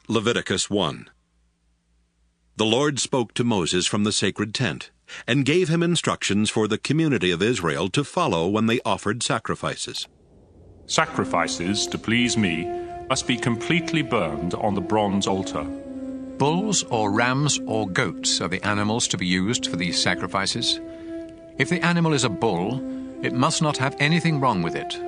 Leviticus 1. The Lord spoke to Moses from the sacred tent, and gave him instructions for the community of Israel to follow when they offered sacrifices. Sacrifices to please me must be completely burned on the bronze altar. Bulls or rams or goats are the animals to be used for these sacrifices. If the animal is a bull, it must not have anything wrong with it.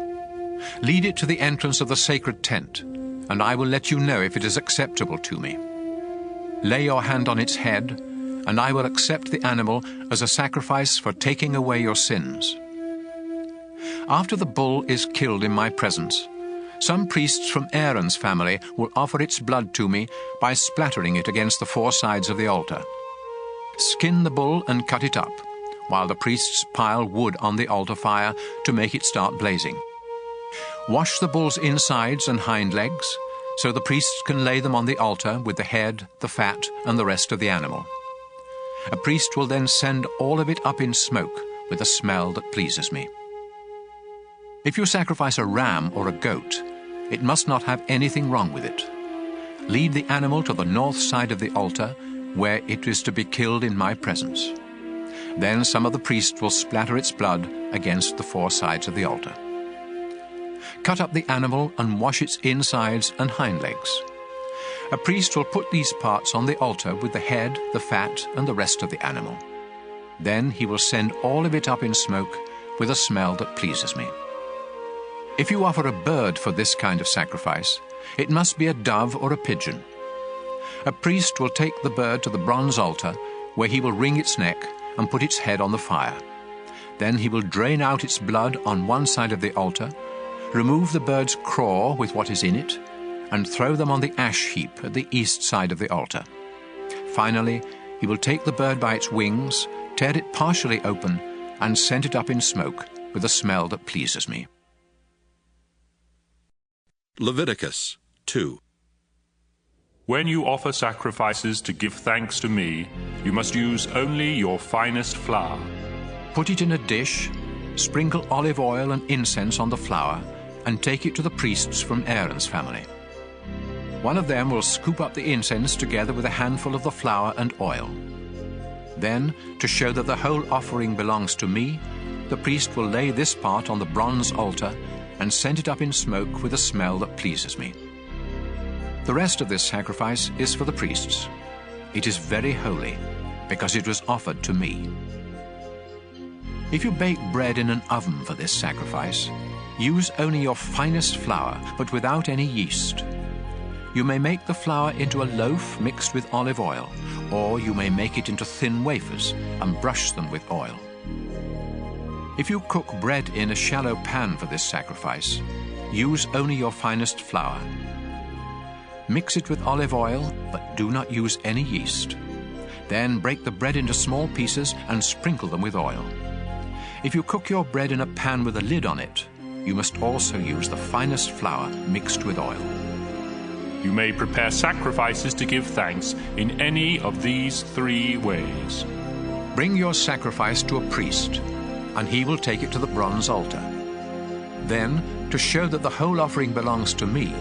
Lead it to the entrance of the sacred tent, and I will let you know if it is acceptable to me. Lay your hand on its head, and I will accept the animal as a sacrifice for taking away your sins. After the bull is killed in my presence, some priests from Aaron's family will offer its blood to me by splattering it against the four sides of the altar. Skin the bull and cut it up, while the priests pile wood on the altar fire to make it start blazing. Wash the bull's insides and hind legs, so the priests can lay them on the altar with the head, the fat, and the rest of the animal. A priest will then send all of it up in smoke with a smell that pleases me. If you sacrifice a ram or a goat, it must not have anything wrong with it. Lead the animal to the north side of the altar, where it is to be killed in my presence. Then some of the priests will splatter its blood against the four sides of the altar. Cut up the animal and wash its insides and hind legs. A priest will put these parts on the altar with the head, the fat, and the rest of the animal. Then he will send all of it up in smoke with a smell that pleases me. If you offer a bird for this kind of sacrifice, it must be a dove or a pigeon. A priest will take the bird to the bronze altar, where he will wring its neck and put its head on the fire. Then he will drain out its blood on one side of the altar, remove the bird's craw with what is in it, and throw them on the ash heap at the east side of the altar. Finally, he will take the bird by its wings, tear it partially open, and send it up in smoke with a smell that pleases me. Leviticus 2. When you offer sacrifices to give thanks to me, you must use only your finest flour. Put it in a dish, sprinkle olive oil and incense on the flour, and take it to the priests from Aaron's family. One of them will scoop up the incense together with a handful of the flour and oil. Then, to show that the whole offering belongs to me, the priest will lay this part on the bronze altar and send it up in smoke with a smell that pleases me. The rest of this sacrifice is for the priests. It is very holy, because it was offered to me. If you bake bread in an oven for this sacrifice, use only your finest flour, but without any yeast. You may make the flour into a loaf mixed with olive oil, or you may make it into thin wafers and brush them with oil. If you cook bread in a shallow pan for this sacrifice, use only your finest flour. Mix it with olive oil, but do not use any yeast. Then break the bread into small pieces and sprinkle them with oil. If you cook your bread in a pan with a lid on it, you must also use the finest flour mixed with oil. You may prepare sacrifices to give thanks in any of these three ways. Bring your sacrifice to a priest, and he will take it to the bronze altar. Then, to show that the whole offering belongs to me,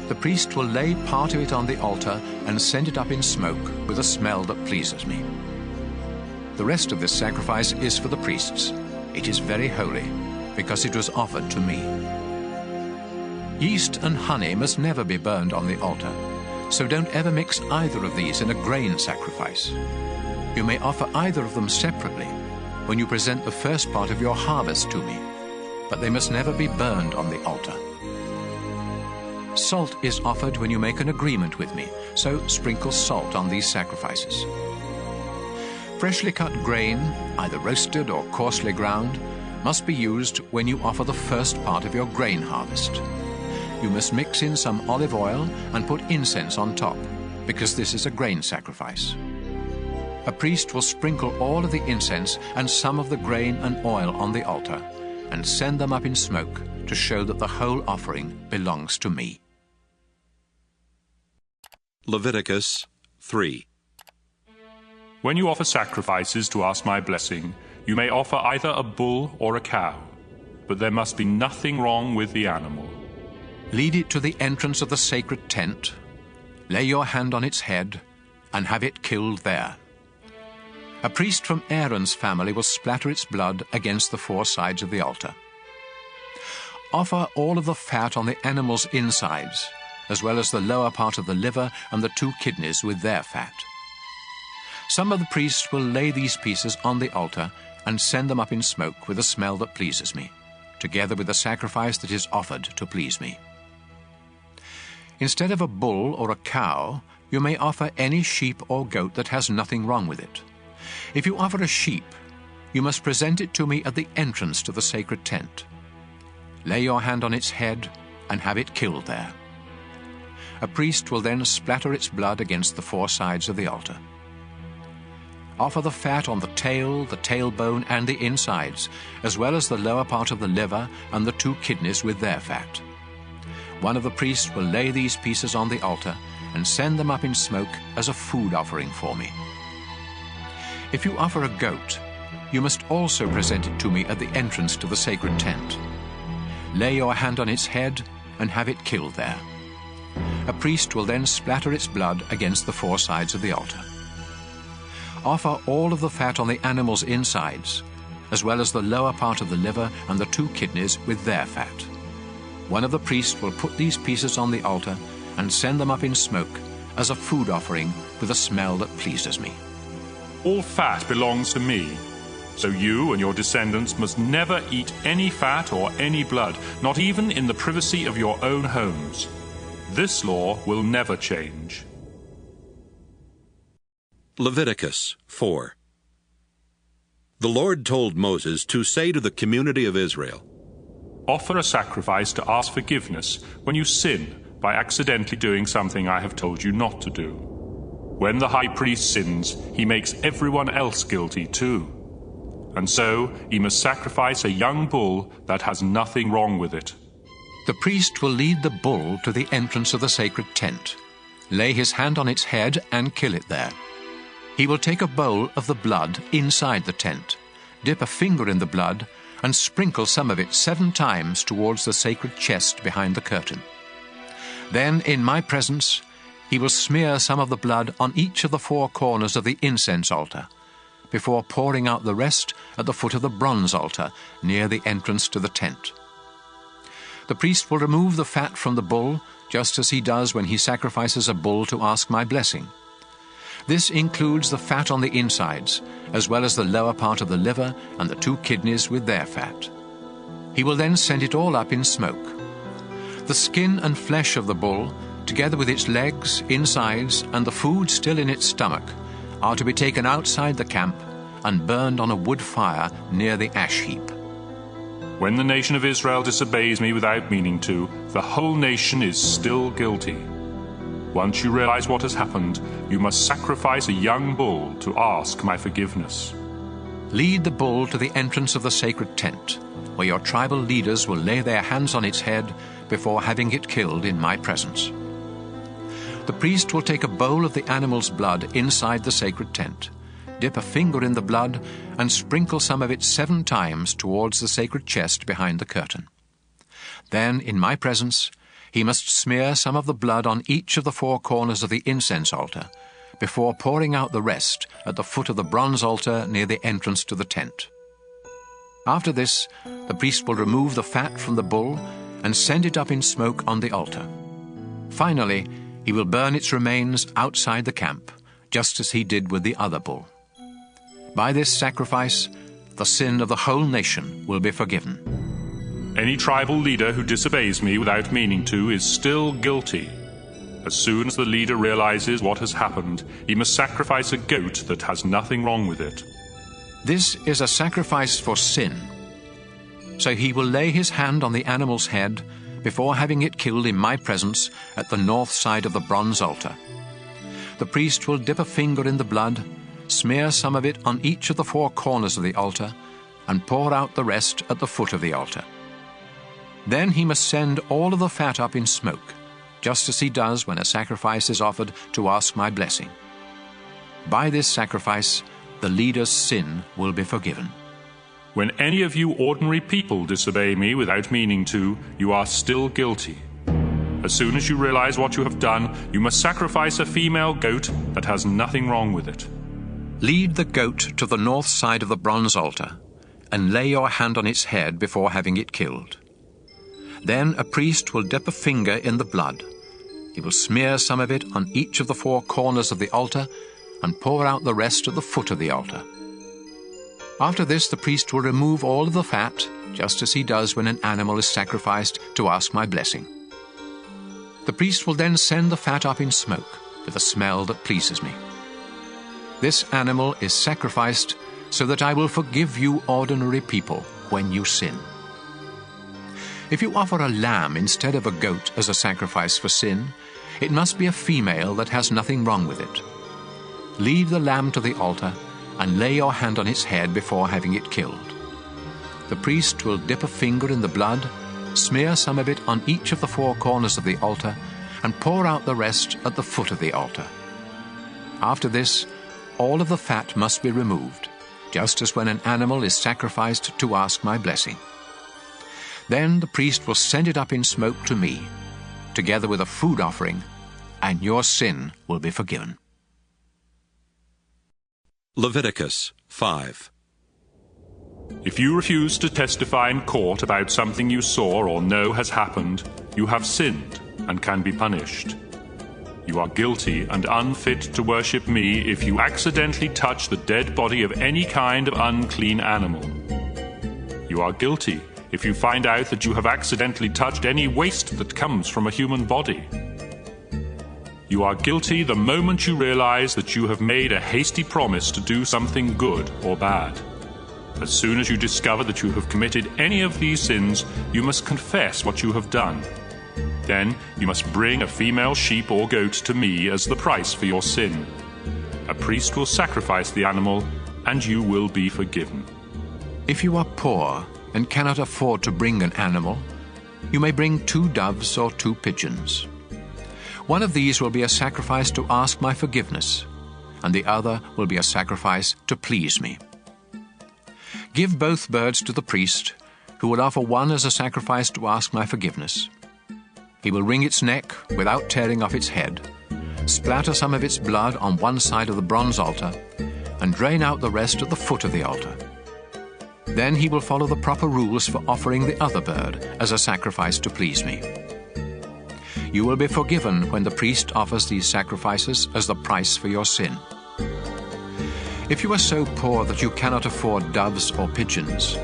the priest will lay part of it on the altar and send it up in smoke with a smell that pleases me. The rest of this sacrifice is for the priests. It is very holy, because it was offered to me. Yeast and honey must never be burned on the altar, so don't ever mix either of these in a grain sacrifice. You may offer either of them separately when you present the first part of your harvest to me, but they must never be burned on the altar. Salt is offered when you make an agreement with me, so sprinkle salt on these sacrifices. Freshly cut grain, either roasted or coarsely ground, must be used when you offer the first part of your grain harvest. You must mix in some olive oil and put incense on top, because this is a grain sacrifice. A priest will sprinkle all of the incense and some of the grain and oil on the altar, and send them up in smoke to show that the whole offering belongs to me. Leviticus 3. When you offer sacrifices to ask my blessing, you may offer either a bull or a cow, but there must be nothing wrong with the animal. Lead it to the entrance of the sacred tent, Lay your hand on its head and have it killed there. A priest from Aaron's family will splatter its blood against the four sides of the altar. Offer all of the fat on the animal's insides, as well as the lower part of the liver and the 2 kidneys with their fat. Some of the priests will lay these pieces on the altar and send them up in smoke with a smell that pleases me, together with the sacrifice that is offered to please me. Instead of a bull or a cow, you may offer any sheep or goat that has nothing wrong with it. If you offer a sheep, you must present it to me at the entrance to the sacred tent. Lay your hand on its head and have it killed there. A priest will then splatter its blood against the 4 sides of the altar. Offer the fat on the tail, the tailbone, and the insides, as well as the lower part of the liver and the 2 kidneys with their fat. One of the priests will lay these pieces on the altar and send them up in smoke as a food offering for me. If you offer a goat, you must also present it to me at the entrance to the sacred tent. Lay your hand on its head and have it killed there. A priest will then splatter its blood against the 4 sides of the altar. Offer all of the fat on the animal's insides, as well as the lower part of the liver and the 2 kidneys with their fat. One of the priests will put these pieces on the altar and send them up in smoke as a food offering with a smell that pleases me. All fat belongs to me, so you and your descendants must never eat any fat or any blood, not even in the privacy of your own homes. This law will never change. Leviticus 4. The Lord told Moses to say to the community of Israel, Offer a sacrifice to ask forgiveness when you sin by accidentally doing something I have told you not to do. When the high priest sins, he makes everyone else guilty too. And so he must sacrifice a young bull that has nothing wrong with it. The priest will lead the bull to the entrance of the sacred tent, lay his hand on its head and kill it there. He will take a bowl of the blood inside the tent, dip a finger in the blood, and sprinkle some of it 7 times towards the sacred chest behind the curtain. Then, in my presence, he will smear some of the blood on each of the 4 corners of the incense altar, before pouring out the rest at the foot of the bronze altar near the entrance to the tent. The priest will remove the fat from the bull, just as he does when he sacrifices a bull to ask my blessing. This includes the fat on the insides, as well as the lower part of the liver and the 2 kidneys with their fat. He will then send it all up in smoke. The skin and flesh of the bull, together with its legs, insides, and the food still in its stomach, are to be taken outside the camp and burned on a wood fire near the ash heap. When the nation of Israel disobeys me without meaning to, the whole nation is still guilty. Once you realize what has happened, you must sacrifice a young bull to ask my forgiveness. Lead the bull to the entrance of the sacred tent, where your tribal leaders will lay their hands on its head before having it killed in my presence. The priest will take a bowl of the animal's blood inside the sacred tent, dip a finger in the blood, and sprinkle some of it 7 times towards the sacred chest behind the curtain. Then, in my presence, he must smear some of the blood on each of the 4 corners of the incense altar, before pouring out the rest at the foot of the bronze altar near the entrance to the tent. After this, the priest will remove the fat from the bull and send it up in smoke on the altar. Finally, he will burn its remains outside the camp, just as he did with the other bull. By this sacrifice, the sin of the whole nation will be forgiven. Any tribal leader who disobeys me without meaning to is still guilty. As soon as the leader realizes what has happened, he must sacrifice a goat that has nothing wrong with it. This is a sacrifice for sin. So he will lay his hand on the animal's head before having it killed in my presence at the north side of the bronze altar. The priest will dip a finger in the blood, smear some of it on each of the 4 corners of the altar, and pour out the rest at the foot of the altar. Then he must send all of the fat up in smoke, just as he does when a sacrifice is offered to ask my blessing. By this sacrifice, the leader's sin will be forgiven. When any of you ordinary people disobey me without meaning to, you are still guilty. as soon as you realize what you have done, you must sacrifice a female goat that has nothing wrong with it. Lead the goat to the north side of the bronze altar, and lay your hand on its head before having it killed. Then a priest will dip a finger in the blood. He will smear some of it on each of the four corners of the altar, and pour out the rest at the foot of the altar. After this, the priest will remove all of the fat, just as he does when an animal is sacrificed to ask my blessing. The priest will then send the fat up in smoke, with a smell that pleases me. This animal is sacrificed so that I will forgive you ordinary people when you sin. If you offer a lamb instead of a goat as a sacrifice for sin, it must be a female that has nothing wrong with it. Lead the lamb to the altar and lay your hand on its head before having it killed. The priest will dip a finger in the blood, smear some of it on each of the four corners of the altar, and pour out the rest at the foot of the altar. After this, all of the fat must be removed, just as when an animal is sacrificed to ask my blessing. Then the priest will send it up in smoke to me, together with a food offering, and your sin will be forgiven. Leviticus 5. If you refuse to testify in court about something you saw or know has happened, you have sinned and can be punished. You are guilty and unfit to worship me if you accidentally touch the dead body of any kind of unclean animal. You are guilty if you find out that you have accidentally touched any waste that comes from a human body. You are guilty the moment you realize that you have made a hasty promise to do something good or bad. As soon as you discover that you have committed any of these sins, you must confess what you have done. Then you must bring a female sheep or goat to me as the price for your sin. A priest will sacrifice the animal, and you will be forgiven. If you are poor and cannot afford to bring an animal, you may bring 2 doves or 2 pigeons. One of these will be a sacrifice to ask my forgiveness, and the other will be a sacrifice to please me. Give both birds to the priest, who will offer one as a sacrifice to ask my forgiveness. He will wring its neck without tearing off its head, splatter some of its blood on one side of the bronze altar, and drain out the rest at the foot of the altar. Then he will follow the proper rules for offering the other bird as a sacrifice to please me. You will be forgiven when the priest offers these sacrifices as the price for your sin. If you are so poor that you cannot afford doves or pigeons,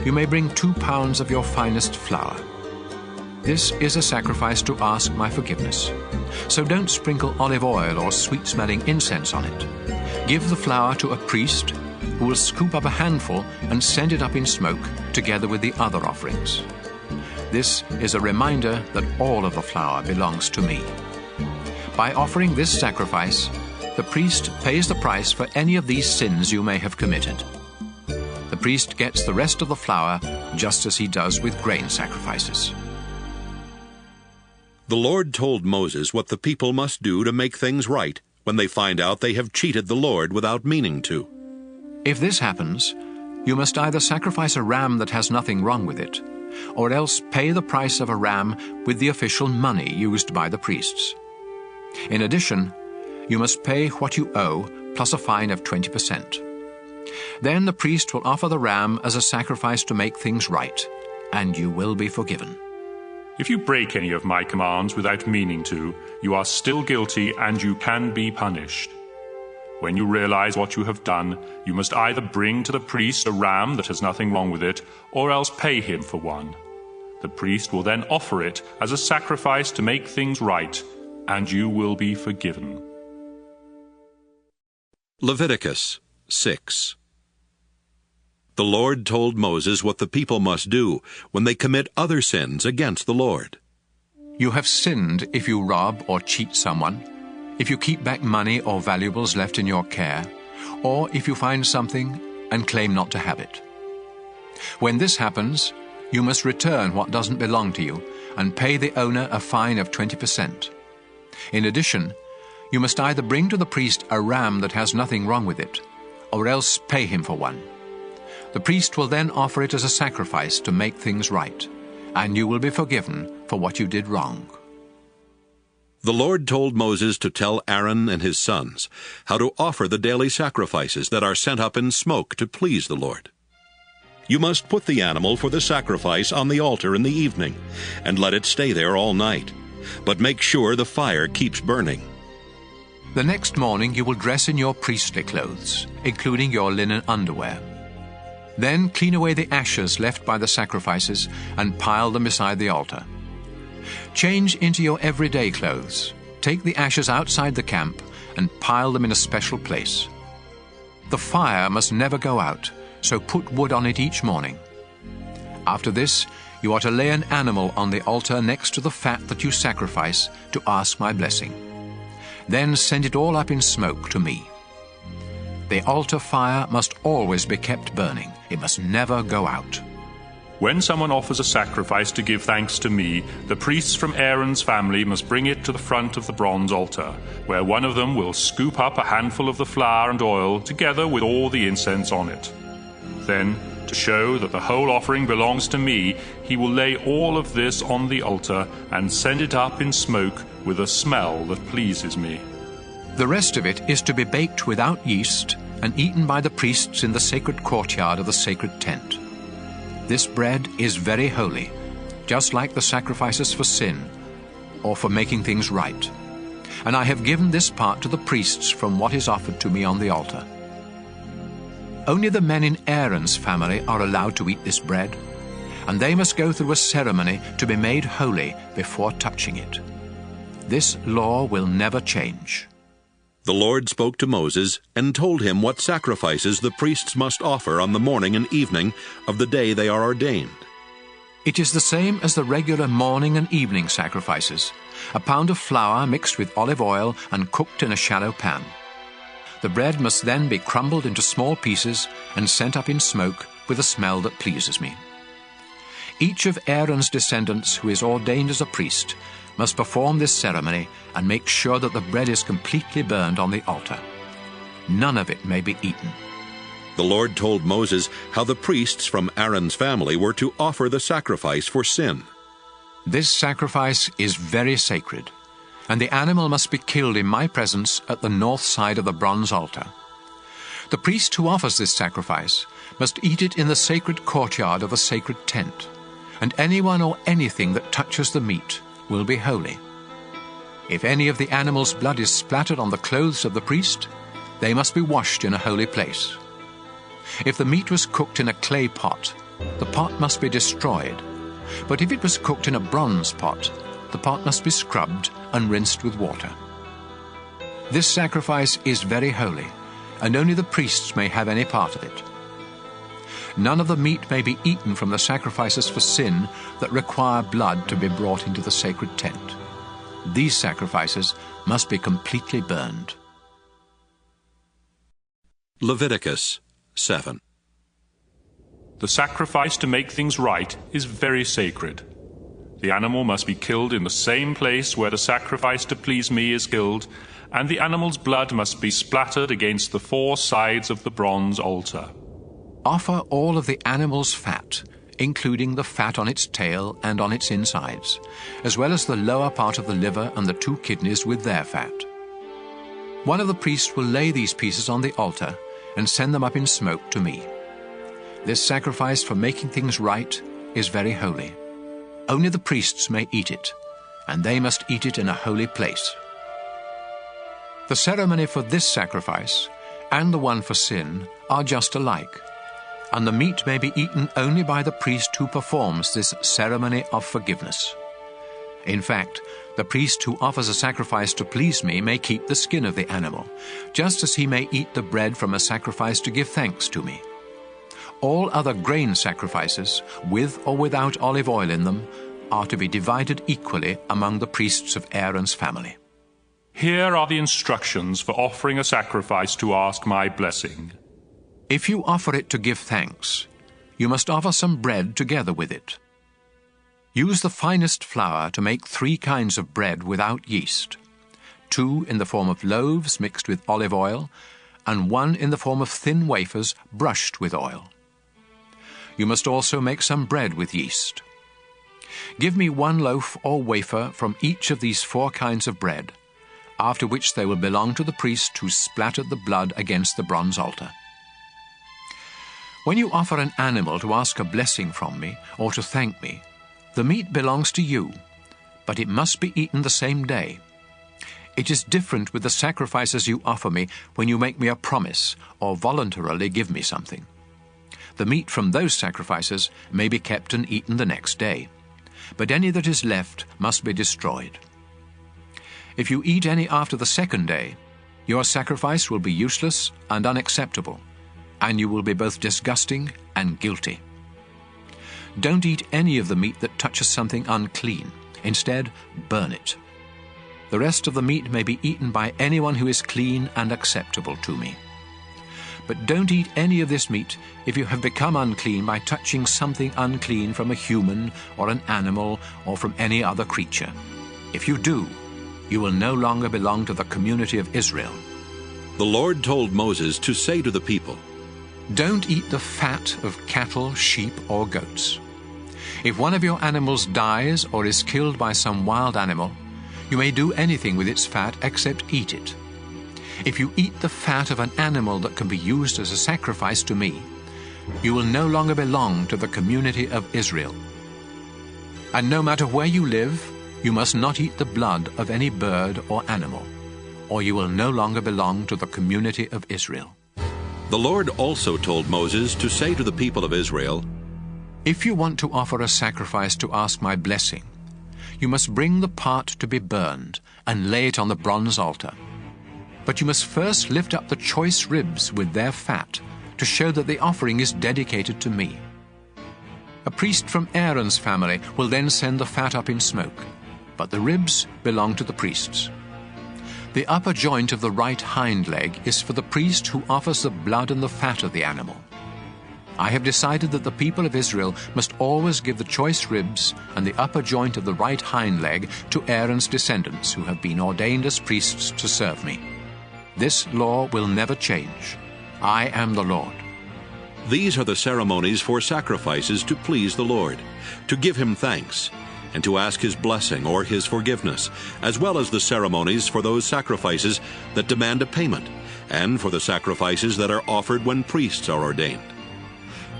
you may bring 2 pounds of your finest flour. This is a sacrifice to ask my forgiveness. So don't sprinkle olive oil or sweet-smelling incense on it. Give the flour to a priest who will scoop up a handful and send it up in smoke together with the other offerings. This is a reminder that all of the flour belongs to me. By offering this sacrifice, the priest pays the price for any of these sins you may have committed. The priest gets the rest of the flour just as he does with grain sacrifices. The Lord told Moses what the people must do to make things right when they find out they have cheated the Lord without meaning to. If this happens, you must either sacrifice a ram that has nothing wrong with it, or else pay the price of a ram with the official money used by the priests. In addition, you must pay what you owe plus a fine of 20%. Then the priest will offer the ram as a sacrifice to make things right, and you will be forgiven. If you break any of my commands without meaning to, you are still guilty and you can be punished. When you realize what you have done, you must either bring to the priest a ram that has nothing wrong with it, or else pay him for one. The priest will then offer it as a sacrifice to make things right, and you will be forgiven. Leviticus 6. The Lord told Moses what the people must do when they commit other sins against the Lord. You have sinned if you rob or cheat someone, if you keep back money or valuables left in your care, or if you find something and claim not to have it. When this happens, you must return what doesn't belong to you and pay the owner a fine of 20%. In addition, you must either bring to the priest a ram that has nothing wrong with it, or else pay him for one. The priest will then offer it as a sacrifice to make things right, and you will be forgiven for what you did wrong. The Lord told Moses to tell Aaron and his sons how to offer the daily sacrifices that are sent up in smoke to please the Lord. You must put the animal for the sacrifice on the altar in the evening, and let it stay there all night. But make sure the fire keeps burning. The next morning you will dress in your priestly clothes, including your linen underwear. Then clean away the ashes left by the sacrifices and pile them beside the altar. Change into your everyday clothes. Take the ashes outside the camp and pile them in a special place. The fire must never go out, so put wood on it each morning. After this, you are to lay an animal on the altar next to the fat that you sacrifice to ask my blessing. Then send it all up in smoke to me. The altar fire must always be kept burning. It must never go out. When someone offers a sacrifice to give thanks to me, the priests from Aaron's family must bring it to the front of the bronze altar, where one of them will scoop up a handful of the flour and oil together with all the incense on it. Then, to show that the whole offering belongs to me, he will lay all of this on the altar and send it up in smoke with a smell that pleases me. The rest of it is to be baked without yeast and eaten by the priests in the sacred courtyard of the sacred tent. This bread is very holy, just like the sacrifices for sin or for making things right. And I have given this part to the priests from what is offered to me on the altar. Only the men in Aaron's family are allowed to eat this bread, and they must go through a ceremony to be made holy before touching it. This law will never change. The Lord spoke to Moses and told him what sacrifices the priests must offer on the morning and evening of the day they are ordained. It is the same as the regular morning and evening sacrifices, a pound of flour mixed with olive oil and cooked in a shallow pan. The bread must then be crumbled into small pieces and sent up in smoke with a smell that pleases me. Each of Aaron's descendants who is ordained as a priest must perform this ceremony and make sure that the bread is completely burned on the altar. None of it may be eaten. The Lord told Moses how the priests from Aaron's family were to offer the sacrifice for sin. This sacrifice is very sacred, and the animal must be killed in my presence at the north side of the bronze altar. The priest who offers this sacrifice must eat it in the sacred courtyard of the sacred tent, and anyone or anything that touches the meat will be holy. If any of the animal's blood is splattered on the clothes of the priest, they must be washed in a holy place. If the meat was cooked in a clay pot, the pot must be destroyed. But if it was cooked in a bronze pot, the pot must be scrubbed and rinsed with water. This sacrifice is very holy, and only the priests may have any part of it. None of the meat may be eaten from the sacrifices for sin that require blood to be brought into the sacred tent. These sacrifices must be completely burned. Leviticus 7. The sacrifice to make things right is very sacred. The animal must be killed in the same place where the sacrifice to please me is killed, and the animal's blood must be splattered against the four sides of the bronze altar. Offer all of the animal's fat, including the fat on its tail and on its insides, as well as the lower part of the liver and the 2 kidneys with their fat. One of the priests will lay these pieces on the altar and send them up in smoke to me. This sacrifice for making things right is very holy. Only the priests may eat it, and they must eat it in a holy place. The ceremony for this sacrifice and the one for sin are just alike, and the meat may be eaten only by the priest who performs this ceremony of forgiveness. In fact, the priest who offers a sacrifice to please me may keep the skin of the animal, just as he may eat the bread from a sacrifice to give thanks to me. All other grain sacrifices, with or without olive oil in them, are to be divided equally among the priests of Aaron's family. Here are the instructions for offering a sacrifice to ask my blessing. If you offer it to give thanks, you must offer some bread together with it. Use the finest flour to make 3 kinds of bread without yeast, 2 in the form of loaves mixed with olive oil, and 1 in the form of thin wafers brushed with oil. You must also make some bread with yeast. Give me 1 loaf or wafer from each of these 4 kinds of bread, after which they will belong to the priest who splattered the blood against the bronze altar. When you offer an animal to ask a blessing from me or to thank me, the meat belongs to you, but it must be eaten the same day. It is different with the sacrifices you offer me when you make me a promise or voluntarily give me something. The meat from those sacrifices may be kept and eaten the next day, but any that is left must be destroyed. If you eat any after the 2nd day, your sacrifice will be useless and unacceptable, and you will be both disgusting and guilty. Don't eat any of the meat that touches something unclean. Instead, burn it. The rest of the meat may be eaten by anyone who is clean and acceptable to me. But don't eat any of this meat if you have become unclean by touching something unclean from a human or an animal or from any other creature. If you do, you will no longer belong to the community of Israel. The Lord told Moses to say to the people, Don't eat the fat of cattle, sheep, or goats. If one of your animals dies or is killed by some wild animal, you may do anything with its fat except eat it. If you eat the fat of an animal that can be used as a sacrifice to me, you will no longer belong to the community of Israel. And no matter where you live, you must not eat the blood of any bird or animal, or you will no longer belong to the community of Israel. The Lord also told Moses to say to the people of Israel, If you want to offer a sacrifice to ask my blessing, you must bring the part to be burned and lay it on the bronze altar. But you must first lift up the choice ribs with their fat to show that the offering is dedicated to me. A priest from Aaron's family will then send the fat up in smoke, but the ribs belong to the priests. The upper joint of the right hind leg is for the priest who offers the blood and the fat of the animal. I have decided that the people of Israel must always give the choice ribs and the upper joint of the right hind leg to Aaron's descendants who have been ordained as priests to serve me. This law will never change. I am the Lord. These are the ceremonies for sacrifices to please the Lord, to give him thanks, and to ask his blessing or his forgiveness, as well as the ceremonies for those sacrifices that demand a payment, and for the sacrifices that are offered when priests are ordained.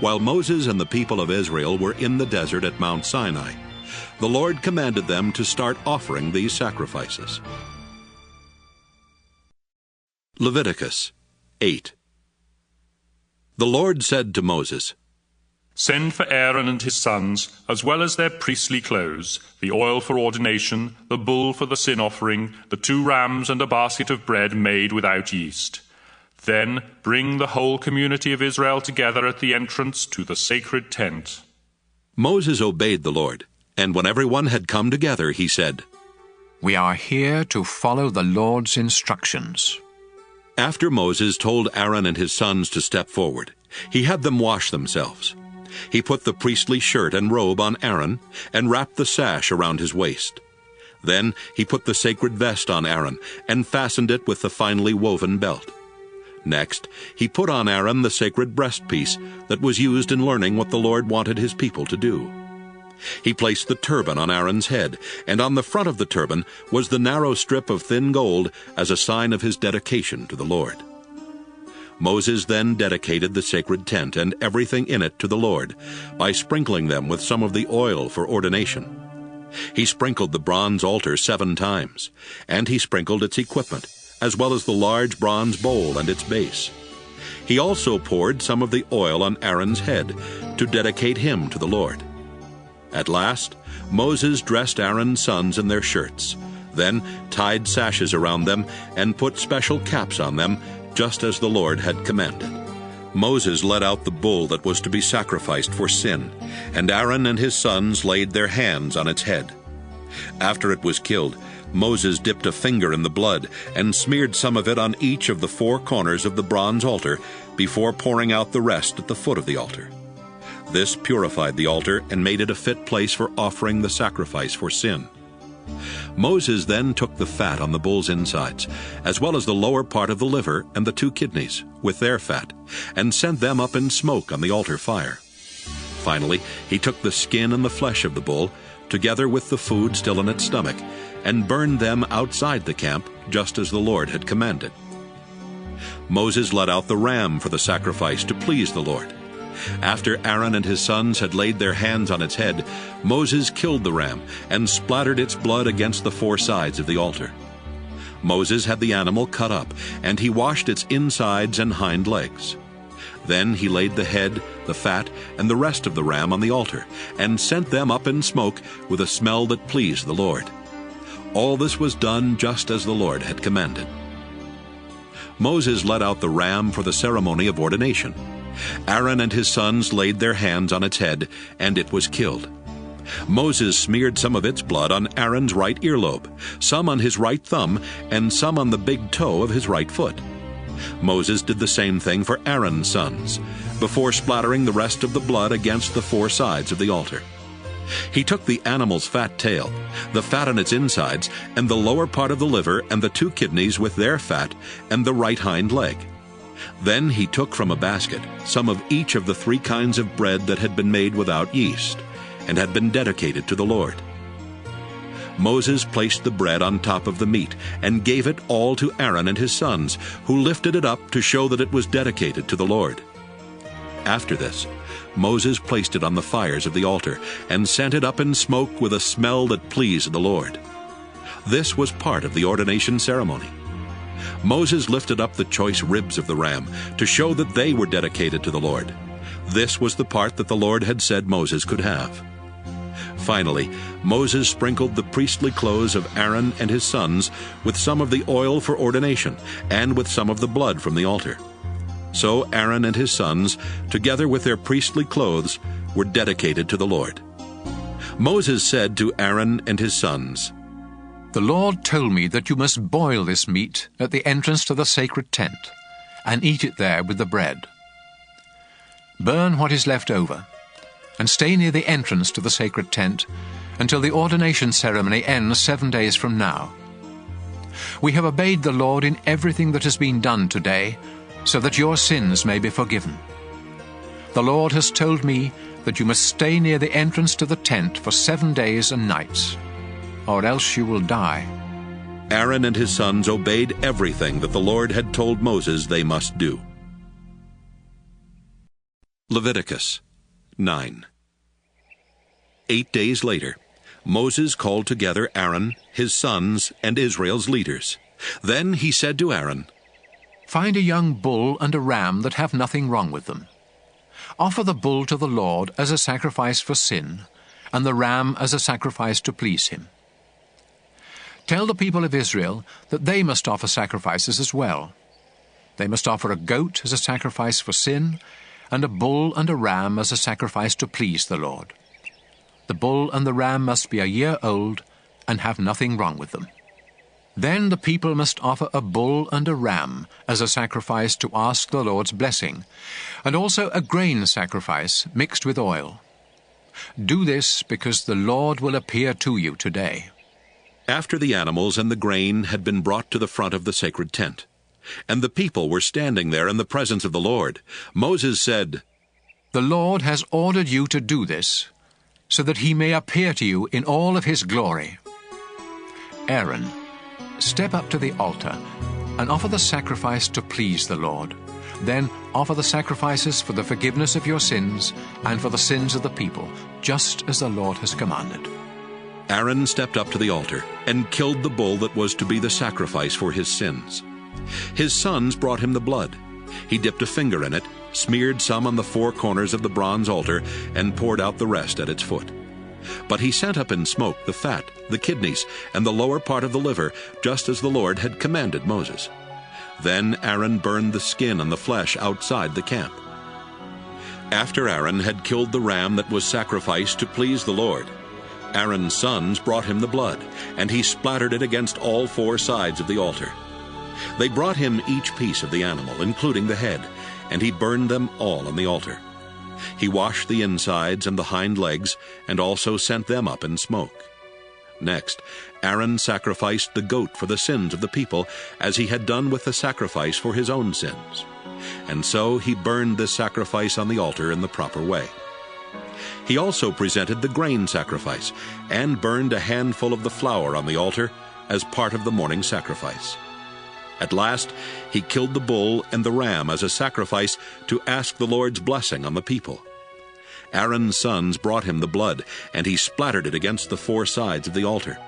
While Moses and the people of Israel were in the desert at Mount Sinai, the Lord commanded them to start offering these sacrifices. Leviticus 8. The Lord said to Moses, Send for Aaron and his sons, as well as their priestly clothes, the oil for ordination, the bull for the sin offering, the 2 rams and a basket of bread made without yeast. Then bring the whole community of Israel together at the entrance to the sacred tent. Moses obeyed the Lord, and when everyone had come together, he said, We are here to follow the Lord's instructions. After Moses told Aaron and his sons to step forward, he had them wash themselves. He put the priestly shirt and robe on Aaron and wrapped the sash around his waist. Then he put the sacred vest on Aaron and fastened it with the finely woven belt. Next, he put on Aaron the sacred breastpiece that was used in learning what the Lord wanted his people to do. He placed the turban on Aaron's head, and on the front of the turban was the narrow strip of thin gold as a sign of his dedication to the Lord. Moses then dedicated the sacred tent and everything in it to the Lord by sprinkling them with some of the oil for ordination. He sprinkled the bronze altar 7 times, and he sprinkled its equipment, as well as the large bronze bowl and its base. He also poured some of the oil on Aaron's head to dedicate him to the Lord. At last, Moses dressed Aaron's sons in their shirts, then tied sashes around them and put special caps on them, just as the Lord had commanded. Moses led out the bull that was to be sacrificed for sin, and Aaron and his sons laid their hands on its head. After it was killed, Moses dipped a finger in the blood and smeared some of it on each of the 4 corners of the bronze altar before pouring out the rest at the foot of the altar. This purified the altar and made it a fit place for offering the sacrifice for sin. Moses then took the fat on the bull's insides, as well as the lower part of the liver and the 2 kidneys, with their fat, and sent them up in smoke on the altar fire. Finally, he took the skin and the flesh of the bull, together with the food still in its stomach, and burned them outside the camp, just as the Lord had commanded. Moses led out the ram for the sacrifice to please the Lord. After Aaron and his sons had laid their hands on its head, Moses killed the ram and splattered its blood against the four sides of the altar. Moses had the animal cut up, and he washed its insides and hind legs. Then he laid the head, the fat, and the rest of the ram on the altar, and sent them up in smoke with a smell that pleased the Lord. All this was done just as the Lord had commanded. Moses led out the ram for the ceremony of ordination. Aaron and his sons laid their hands on its head, and it was killed. Moses smeared some of its blood on Aaron's right earlobe, some on his right thumb, and some on the big toe of his right foot. Moses did the same thing for Aaron's sons, before splattering the rest of the blood against the four sides of the altar. He took the animal's fat tail, the fat on its insides, and the lower part of the liver and the two kidneys with their fat, and the right hind leg. Then he took from a basket some of each of the 3 kinds of bread that had been made without yeast, and had been dedicated to the Lord. Moses placed the bread on top of the meat, and gave it all to Aaron and his sons, who lifted it up to show that it was dedicated to the Lord. After this, Moses placed it on the fires of the altar, and sent it up in smoke with a smell that pleased the Lord. This was part of the ordination ceremony. Moses lifted up the choice ribs of the ram, to show that they were dedicated to the Lord. This was the part that the Lord had said Moses could have. Finally, Moses sprinkled the priestly clothes of Aaron and his sons with some of the oil for ordination, and with some of the blood from the altar. So Aaron and his sons, together with their priestly clothes, were dedicated to the Lord. Moses said to Aaron and his sons, "The Lord told me that you must boil this meat at the entrance to the sacred tent, and eat it there with the bread. Burn what is left over, and stay near the entrance to the sacred tent until the ordination ceremony ends 7 days from now. We have obeyed the Lord in everything that has been done today, so that your sins may be forgiven. The Lord has told me that you must stay near the entrance to the tent for 7 days and nights, or else you will die." Aaron and his sons obeyed everything that the Lord had told Moses they must do. Leviticus 9. 8 days later, Moses called together Aaron, his sons, and Israel's leaders. Then he said to Aaron, "Find a young bull and a ram that have nothing wrong with them. Offer the bull to the Lord as a sacrifice for sin, and the ram as a sacrifice to please him. Tell the people of Israel that they must offer sacrifices as well. They must offer a goat as a sacrifice for sin, and a bull and a ram as a sacrifice to please the Lord. The bull and the ram must be a year old and have nothing wrong with them. Then the people must offer a bull and a ram as a sacrifice to ask the Lord's blessing, and also a grain sacrifice mixed with oil. Do this because the Lord will appear to you today." After the animals and the grain had been brought to the front of the sacred tent, and the people were standing there in the presence of the Lord, Moses said, "The Lord has ordered you to do this, so that he may appear to you in all of his glory. Aaron, step up to the altar and offer the sacrifice to please the Lord. Then offer the sacrifices for the forgiveness of your sins and for the sins of the people, just as the Lord has commanded." Aaron stepped up to the altar and killed the bull that was to be the sacrifice for his sins. His sons brought him the blood. He dipped a finger in it, smeared some on the 4 corners of the bronze altar, and poured out the rest at its foot. But he sent up in smoke the fat, the kidneys, and the lower part of the liver, just as the Lord had commanded Moses. Then Aaron burned the skin and the flesh outside the camp. After Aaron had killed the ram that was sacrificed to please the Lord, Aaron's sons brought him the blood, and he splattered it against all 4 sides of the altar. They brought him each piece of the animal, including the head, and he burned them all on the altar. He washed the insides and the hind legs, and also sent them up in smoke. Next, Aaron sacrificed the goat for the sins of the people, as he had done with the sacrifice for his own sins. And so he burned this sacrifice on the altar in the proper way. He also presented the grain sacrifice and burned a handful of the flour on the altar as part of the morning sacrifice. At last, he killed the bull and the ram as a sacrifice to ask the Lord's blessing on the people. Aaron's sons brought him the blood, and he splattered it against the four sides of the altar.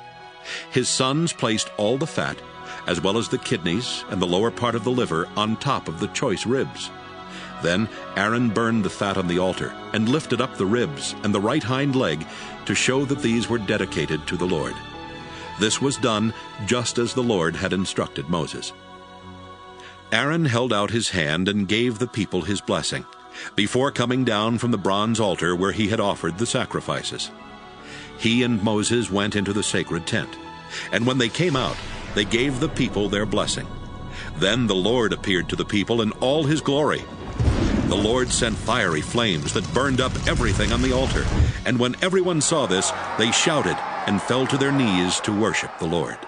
His sons placed all the fat, as well as the kidneys and the lower part of the liver, on top of the choice ribs. Then Aaron burned the fat on the altar and lifted up the ribs and the right hind leg to show that these were dedicated to the Lord. This was done just as the Lord had instructed Moses. Aaron held out his hand and gave the people his blessing, before coming down from the bronze altar where he had offered the sacrifices. He and Moses went into the sacred tent, and when they came out, they gave the people their blessing. Then the Lord appeared to the people in all his glory. The Lord sent fiery flames that burned up everything on the altar, and when everyone saw this, they shouted and fell to their knees to worship the Lord.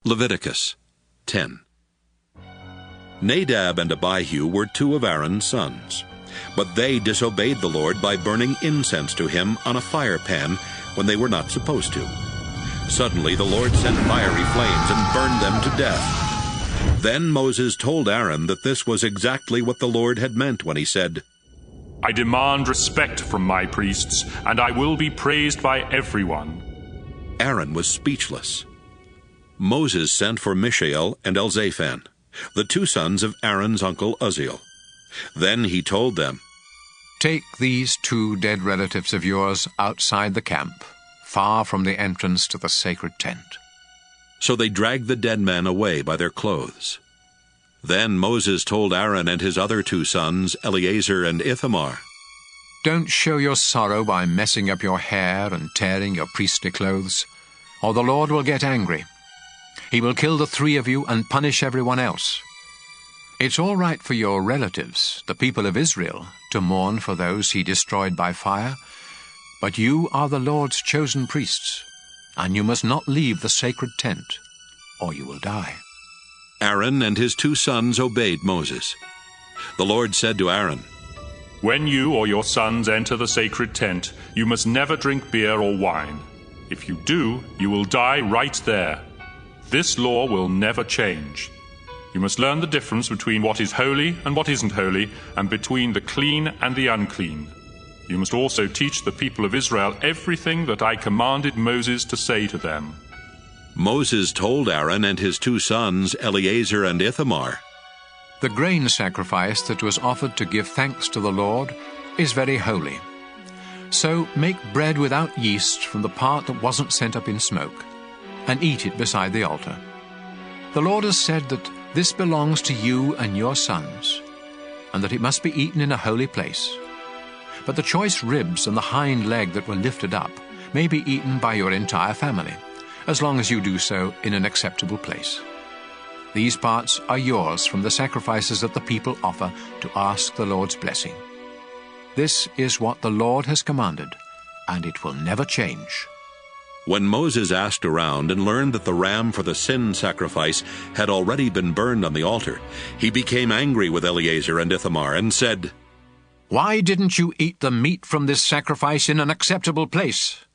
Leviticus 10. Nadab and Abihu were two of Aaron's sons, but they disobeyed the Lord by burning incense to him on a fire pan when they were not supposed to. Suddenly the Lord sent fiery flames and burned them to death. Then Moses told Aaron that this was exactly what the Lord had meant when he said, I demand respect from my priests, and I will be praised by everyone. Aaron was speechless. Moses sent for Mishael and Elzaphan, the two sons of Aaron's uncle Uzziel. Then he told them, Take these two dead relatives of yours outside the camp, far from the entrance to the sacred tent. So they dragged the dead men away by their clothes. Then Moses told Aaron and his other two sons, Eleazar and Ithamar, Don't show your sorrow by messing up your hair and tearing your priestly clothes, or the Lord will get angry. He will kill the three of you and punish everyone else. It's all right for your relatives, the people of Israel, to mourn for those he destroyed by fire, but you are the Lord's chosen priests, and you must not leave the sacred tent, or you will die. Aaron and his two sons obeyed Moses. The Lord said to Aaron, When you or your sons enter the sacred tent, you must never drink beer or wine. If you do, you will die right there. This law will never change. You must learn the difference between what is holy and what isn't holy, and between the clean and the unclean. You must also teach the people of Israel everything that I commanded Moses to say to them. Moses told Aaron and his two sons, Eleazar and Ithamar, The grain sacrifice that was offered to give thanks to the Lord is very holy. So make bread without yeast from the part that wasn't sent up in smoke, and eat it beside the altar. The Lord has said that this belongs to you and your sons, and that it must be eaten in a holy place. But the choice ribs and the hind leg that were lifted up may be eaten by your entire family, as long as you do so in an acceptable place. These parts are yours from the sacrifices that the people offer to ask the Lord's blessing. This is what the Lord has commanded, and it will never change. When Moses asked around and learned that the ram for the sin sacrifice had already been burned on the altar, he became angry with Eleazar and Ithamar and said, Why didn't you eat the meat from this sacrifice in an acceptable place?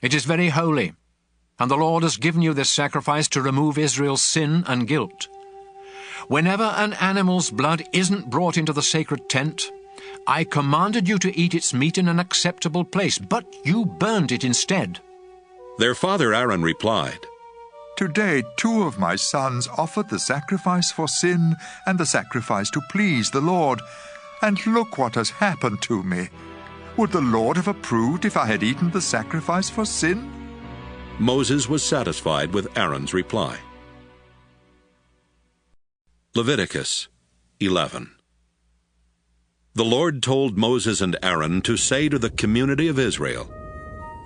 It is very holy, and the Lord has given you this sacrifice to remove Israel's sin and guilt. Whenever an animal's blood isn't brought into the sacred tent, I commanded you to eat its meat in an acceptable place, but you burned it instead. Their father Aaron replied, Today 2 of my sons offered the sacrifice for sin and the sacrifice to please the Lord, and look what has happened to me. Would the Lord have approved if I had eaten the sacrifice for sin? Moses was satisfied with Aaron's reply. Leviticus 11. The Lord told Moses and Aaron to say to the community of Israel,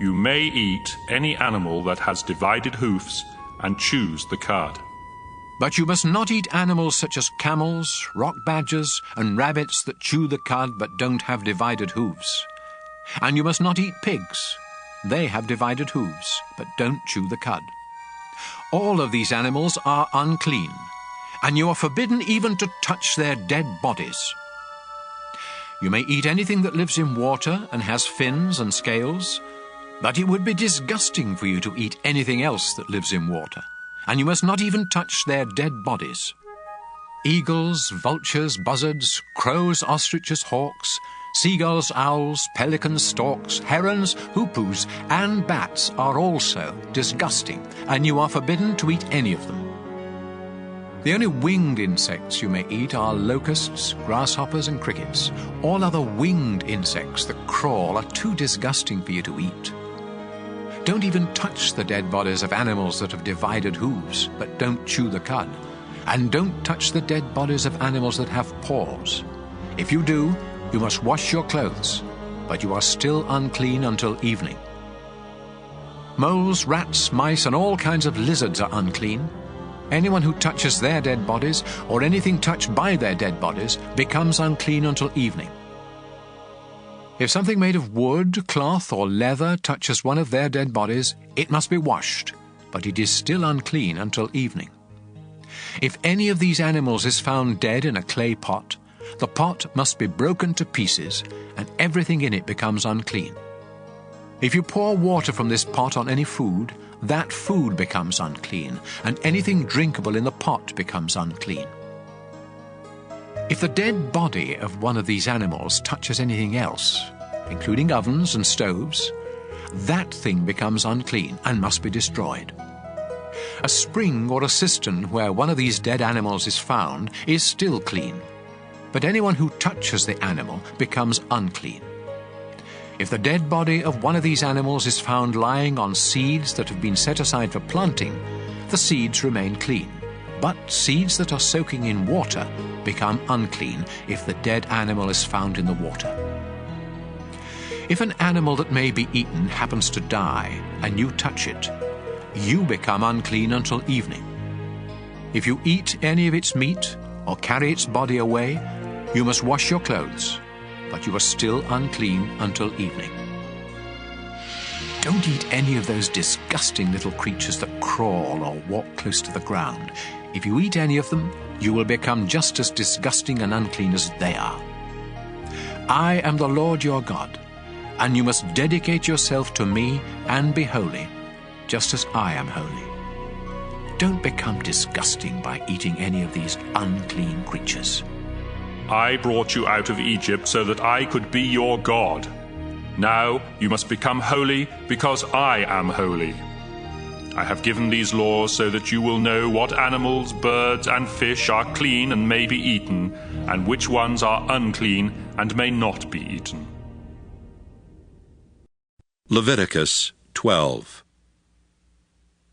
You may eat any animal that has divided hoofs, and choose the cud. But you must not eat animals such as camels, rock badgers, and rabbits that chew the cud but don't have divided hooves. And you must not eat pigs. They have divided hooves, but don't chew the cud. All of these animals are unclean, and you are forbidden even to touch their dead bodies. You may eat anything that lives in water and has fins and scales, but it would be disgusting for you to eat anything else that lives in water, and you must not even touch their dead bodies. Eagles, vultures, buzzards, crows, ostriches, hawks, seagulls, owls, pelicans, storks, herons, hoopoes, and bats are also disgusting, and you are forbidden to eat any of them. The only winged insects you may eat are locusts, grasshoppers, and crickets. All other winged insects that crawl are too disgusting for you to eat. Don't even touch the dead bodies of animals that have divided hooves, but don't chew the cud. And don't touch the dead bodies of animals that have paws. If you do, you must wash your clothes, but you are still unclean until evening. Moles, rats, mice, and all kinds of lizards are unclean. Anyone who touches their dead bodies, or anything touched by their dead bodies, becomes unclean until evening. If something made of wood, cloth, or leather touches one of their dead bodies, it must be washed, but it is still unclean until evening. If any of these animals is found dead in a clay pot, the pot must be broken to pieces, and everything in it becomes unclean. If you pour water from this pot on any food, that food becomes unclean, and anything drinkable in the pot becomes unclean. If the dead body of one of these animals touches anything else, including ovens and stoves, that thing becomes unclean and must be destroyed. A spring or a cistern where one of these dead animals is found is still clean, but anyone who touches the animal becomes unclean. If the dead body of one of these animals is found lying on seeds that have been set aside for planting, the seeds remain clean, but seeds that are soaking in water become unclean if the dead animal is found in the water. If an animal that may be eaten happens to die and you touch it, you become unclean until evening. If you eat any of its meat or carry its body away, you must wash your clothes, but you are still unclean until evening. Don't eat any of those disgusting little creatures that crawl or walk close to the ground. If you eat any of them, you will become just as disgusting and unclean as they are. I am the Lord your God, and you must dedicate yourself to me and be holy, just as I am holy. Don't become disgusting by eating any of these unclean creatures. I brought you out of Egypt so that I could be your God. Now you must become holy because I am holy. I have given these laws so that you will know what animals, birds, and fish are clean and may be eaten, and which ones are unclean and may not be eaten. Leviticus 12.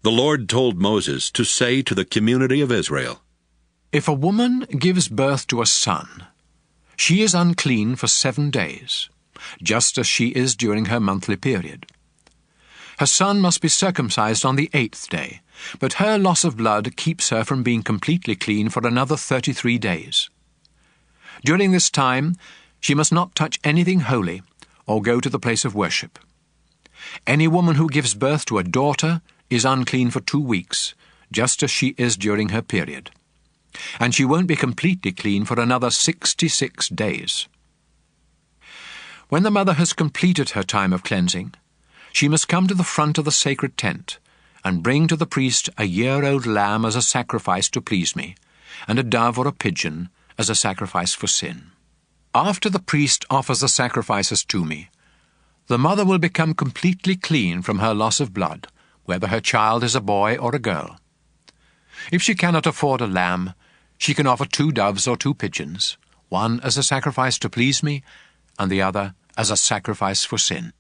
The Lord told Moses to say to the community of Israel, If a woman gives birth to a son, she is unclean for 7 days, just as she is during her monthly period. Her son must be circumcised on the 8th day, but her loss of blood keeps her from being completely clean for another 33 days. During this time, she must not touch anything holy or go to the place of worship. Any woman who gives birth to a daughter is unclean for 2 weeks, just as she is during her period. And she won't be completely clean for another 66 days. When the mother has completed her time of cleansing, she must come to the front of the sacred tent and bring to the priest a year-old lamb as a sacrifice to please me, and a dove or a pigeon as a sacrifice for sin. After the priest offers the sacrifices to me, the mother will become completely clean from her loss of blood, whether her child is a boy or a girl. If she cannot afford a lamb, she can offer 2 doves or 2 pigeons, one as a sacrifice to please me, and the other as a sacrifice for sin.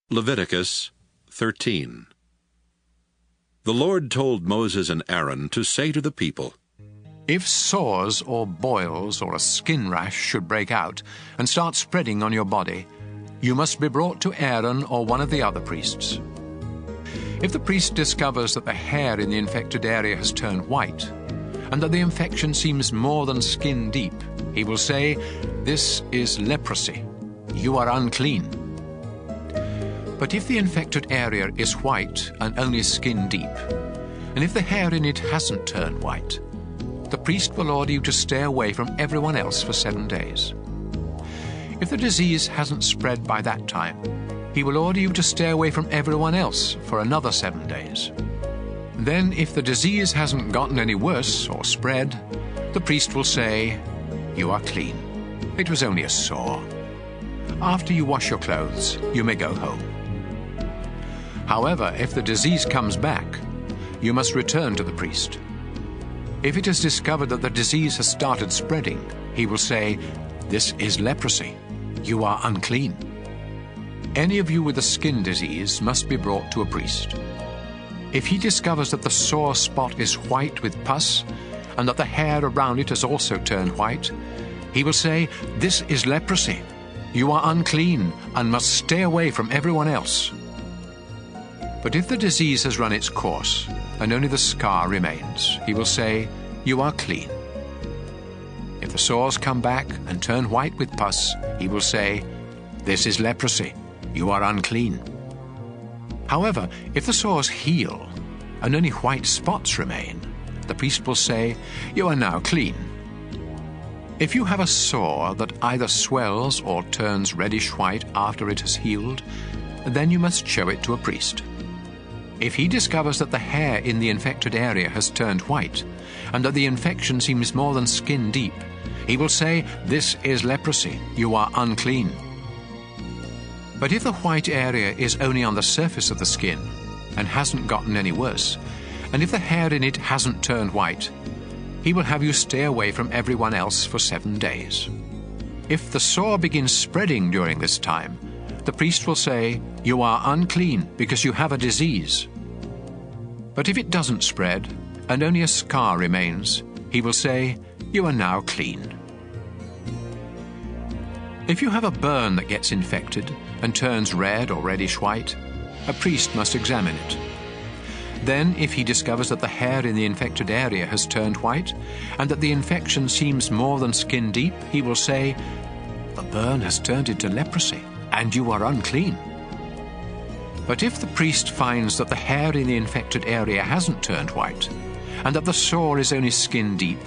Leviticus 13. The Lord told Moses and Aaron to say to the people, If sores or boils or a skin rash should break out and start spreading on your body, you must be brought to Aaron or one of the other priests. If the priest discovers that the hair in the infected area has turned white, and that the infection seems more than skin deep, he will say, This is leprosy. You are unclean. But if the infected area is white and only skin deep, and if the hair in it hasn't turned white, the priest will order you to stay away from everyone else for 7 days. If the disease hasn't spread by that time, he will order you to stay away from everyone else for another 7 days. Then, if the disease hasn't gotten any worse or spread, the priest will say, "You are clean. It was only a sore. After you wash your clothes, you may go home." However, if the disease comes back, you must return to the priest. If it is discovered that the disease has started spreading, he will say, "This is leprosy. You are unclean." Any of you with a skin disease must be brought to a priest. If he discovers that the sore spot is white with pus, and that the hair around it has also turned white, he will say, "This is leprosy. You are unclean and must stay away from everyone else." But if the disease has run its course, and only the scar remains, he will say, "You are clean." If the sores come back and turn white with pus, he will say, "This is leprosy. You are unclean." However, if the sores heal and only white spots remain, the priest will say, "You are now clean." If you have a sore that either swells or turns reddish white after it has healed, then you must show it to a priest. If he discovers that the hair in the infected area has turned white, and that the infection seems more than skin deep, he will say, "This is leprosy. You are unclean." But if the white area is only on the surface of the skin and hasn't gotten any worse, and if the hair in it hasn't turned white, he will have you stay away from everyone else for 7 days. If the sore begins spreading during this time, the priest will say, "You are unclean because you have a disease." But if it doesn't spread and only a scar remains, he will say, "You are now clean." If you have a burn that gets infected and turns red or reddish white, a priest must examine it. Then, if he discovers that the hair in the infected area has turned white, and that the infection seems more than skin deep, he will say, "The burn has turned into leprosy, and you are unclean." But if the priest finds that the hair in the infected area hasn't turned white, and that the sore is only skin deep,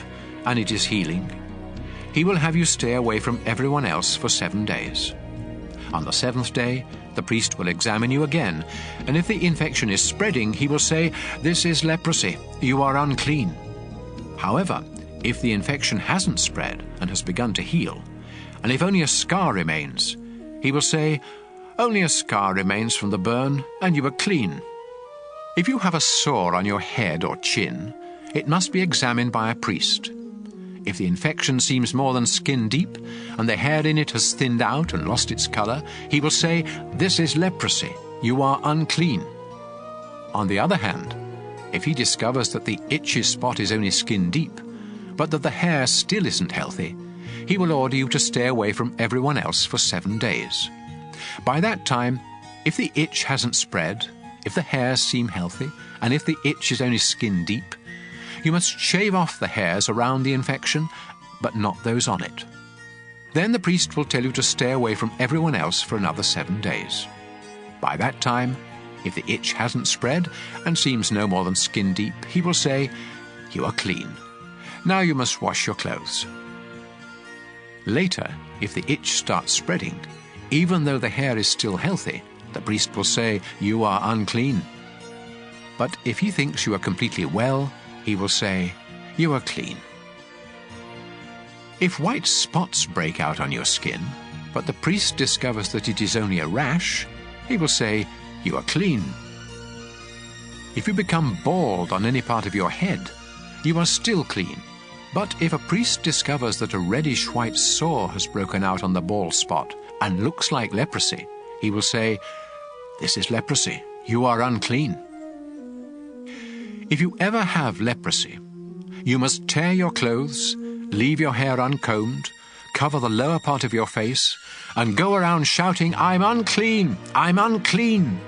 and it is healing, he will have you stay away from everyone else for 7 days. On the 7th day, the priest will examine you again, and if the infection is spreading, he will say, "This is leprosy. You are unclean." However, if the infection hasn't spread and has begun to heal, and if only a scar remains, he will say, "Only a scar remains from the burn, and you are clean." If you have a sore on your head or chin, it must be examined by a priest. If the infection seems more than skin deep, and the hair in it has thinned out and lost its color, he will say, "This is leprosy. You are unclean." On the other hand, if he discovers that the itchy spot is only skin deep, but that the hair still isn't healthy, he will order you to stay away from everyone else for 7 days. By that time, if the itch hasn't spread, if the hairs seem healthy, and if the itch is only skin deep, you must shave off the hairs around the infection, but not those on it. Then the priest will tell you to stay away from everyone else for another 7 days. By that time, if the itch hasn't spread and seems no more than skin deep, he will say, "You are clean. Now you must wash your clothes." Later, if the itch starts spreading, even though the hair is still healthy, the priest will say, "You are unclean." But if he thinks you are completely well, he will say, "You are clean." If white spots break out on your skin, but the priest discovers that it is only a rash, he will say, "You are clean." If you become bald on any part of your head, you are still clean. But if a priest discovers that a reddish-white sore has broken out on the bald spot and looks like leprosy, he will say, "This is leprosy. You are unclean." If you ever have leprosy, you must tear your clothes, leave your hair uncombed, cover the lower part of your face, and go around shouting, "I'm unclean! I'm unclean!"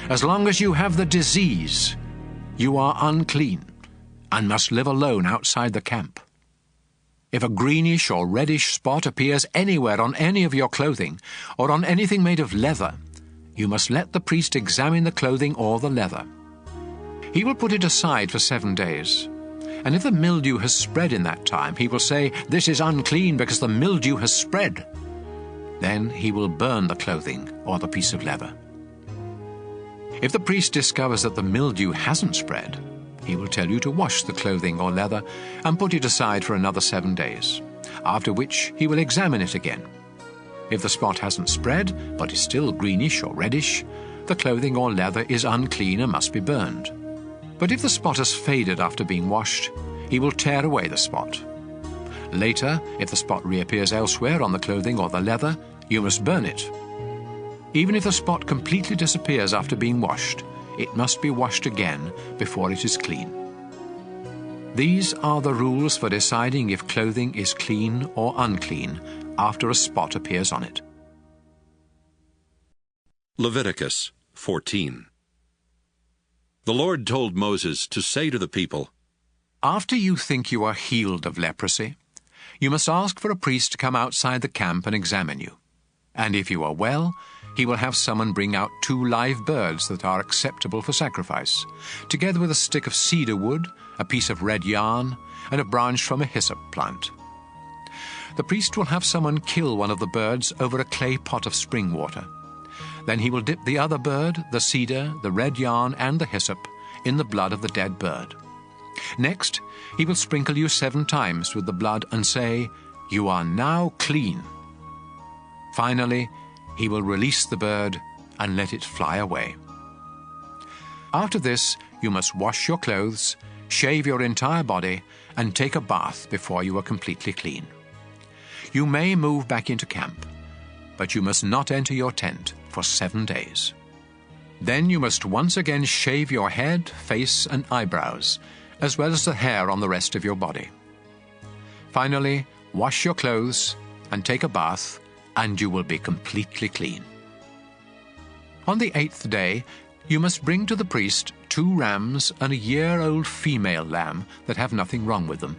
As long as you have the disease, you are unclean and must live alone outside the camp. If a greenish or reddish spot appears anywhere on any of your clothing or on anything made of leather, you must let the priest examine the clothing or the leather. He will put it aside for 7 days, And if the mildew has spread in that time, he will say, "This is unclean because the mildew has spread." Then he will burn the clothing or the piece of leather. If the priest discovers that the mildew hasn't spread, he will tell you to wash the clothing or leather and put it aside for another 7 days, after which he will examine it again. If the spot hasn't spread, but is still greenish or reddish, the clothing or leather is unclean and must be burned. But if the spot has faded after being washed, he will tear away the spot. Later, if the spot reappears elsewhere on the clothing or the leather, you must burn it. Even if the spot completely disappears after being washed, it must be washed again before it is clean. These are the rules for deciding if clothing is clean or unclean after a spot appears on it. Leviticus 14. The Lord told Moses to say to the people, After you think you are healed of leprosy, you must ask for a priest to come outside the camp and examine you. And if you are well, he will have someone bring out 2 live birds that are acceptable for sacrifice, together with a stick of cedar wood, a piece of red yarn, and a branch from a hyssop plant. The priest will have someone kill one of the birds over a clay pot of spring water. Then he will dip the other bird, the cedar, the red yarn, and the hyssop in the blood of the dead bird. Next, he will sprinkle you 7 times with the blood and say, "You are now clean." Finally, he will release the bird and let it fly away. After this, you must wash your clothes, shave your entire body, and take a bath before you are completely clean. You may move back into camp, but you must not enter your tent for 7 days. Then you must once again shave your head, face, and eyebrows, as well as the hair on the rest of your body. Finally, wash your clothes and take a bath, and you will be completely clean. On the 8th day, you must bring to the priest 2 rams and a year-old female lamb that have nothing wrong with them.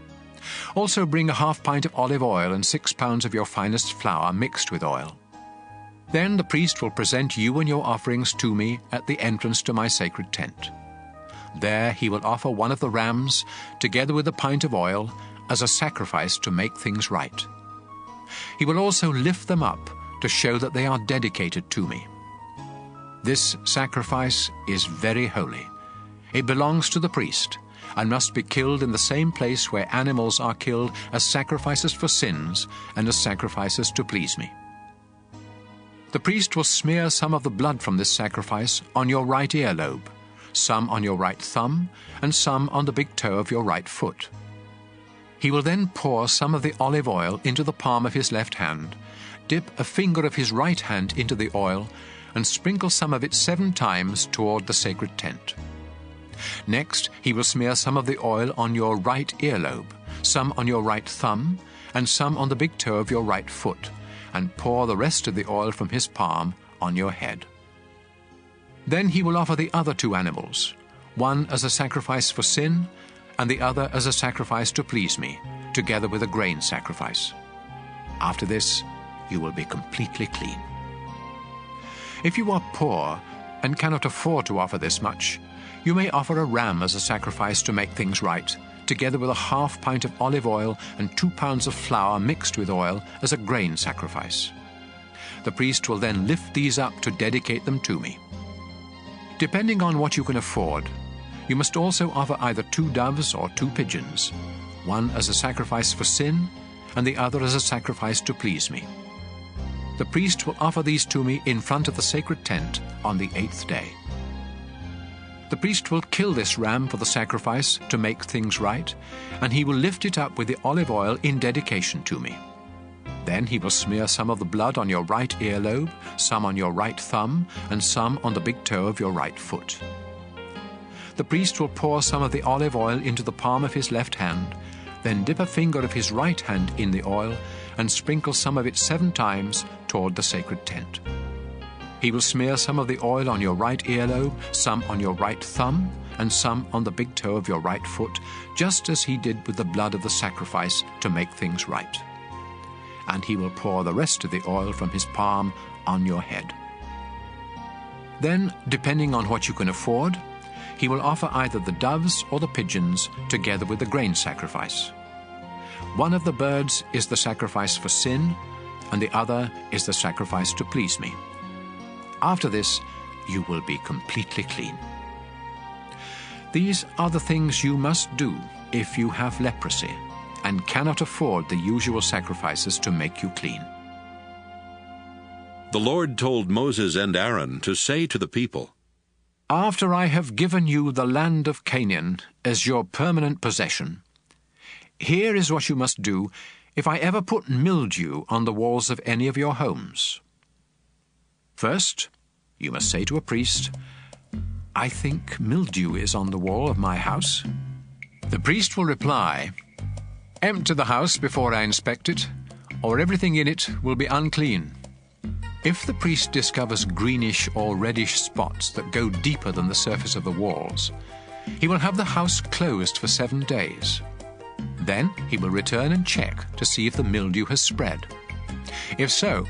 Also bring a half pint of olive oil and 6 pounds of your finest flour mixed with oil. Then the priest will present you and your offerings to me at the entrance to my sacred tent. There he will offer one of the rams, together with a pint of oil, as a sacrifice to make things right. He will also lift them up to show that they are dedicated to me. This sacrifice is very holy. It belongs to the priest and must be killed in the same place where animals are killed as sacrifices for sins and as sacrifices to please me. The priest will smear some of the blood from this sacrifice on your right earlobe, some on your right thumb, and some on the big toe of your right foot. He will then pour some of the olive oil into the palm of his left hand, dip a finger of his right hand into the oil, and sprinkle some of it 7 times toward the sacred tent. Next, he will smear some of the oil on your right earlobe, some on your right thumb, and some on the big toe of your right foot, and pour the rest of the oil from his palm on your head. Then he will offer the other 2 animals, one as a sacrifice for sin, and the other as a sacrifice to please me, together with a grain sacrifice. After this, you will be completely clean. If you are poor and cannot afford to offer this much, you may offer a ram as a sacrifice to make things right, together with a half pint of olive oil and 2 pounds of flour mixed with oil as a grain sacrifice. The priest will then lift these up to dedicate them to me. Depending on what you can afford, you must also offer either 2 doves or 2 pigeons, one as a sacrifice for sin and the other as a sacrifice to please me. The priest will offer these to me in front of the sacred tent on the 8th day. The priest will kill this ram for the sacrifice to make things right, and he will lift it up with the olive oil in dedication to me. Then he will smear some of the blood on your right earlobe, some on your right thumb, and some on the big toe of your right foot. The priest will pour some of the olive oil into the palm of his left hand, then dip a finger of his right hand in the oil and sprinkle some of it 7 times toward the sacred tent. He will smear some of the oil on your right earlobe, some on your right thumb, and some on the big toe of your right foot, just as he did with the blood of the sacrifice to make things right. And he will pour the rest of the oil from his palm on your head. Then, depending on what you can afford, he will offer either the doves or the pigeons together with the grain sacrifice. One of the birds is the sacrifice for sin, and the other is the sacrifice to please me. After this, you will be completely clean. These are the things you must do if you have leprosy and cannot afford the usual sacrifices to make you clean. The Lord told Moses and Aaron to say to the people, After I have given you the land of Canaan as your permanent possession, here is what you must do if I ever put mildew on the walls of any of your homes. First, you must say to a priest, I think mildew is on the wall of my house. The priest will reply, Empty the house before I inspect it, or everything in it will be unclean. If the priest discovers greenish or reddish spots that go deeper than the surface of the walls, he will have the house closed for 7 days. Then he will return and check to see if the mildew has spread. If so,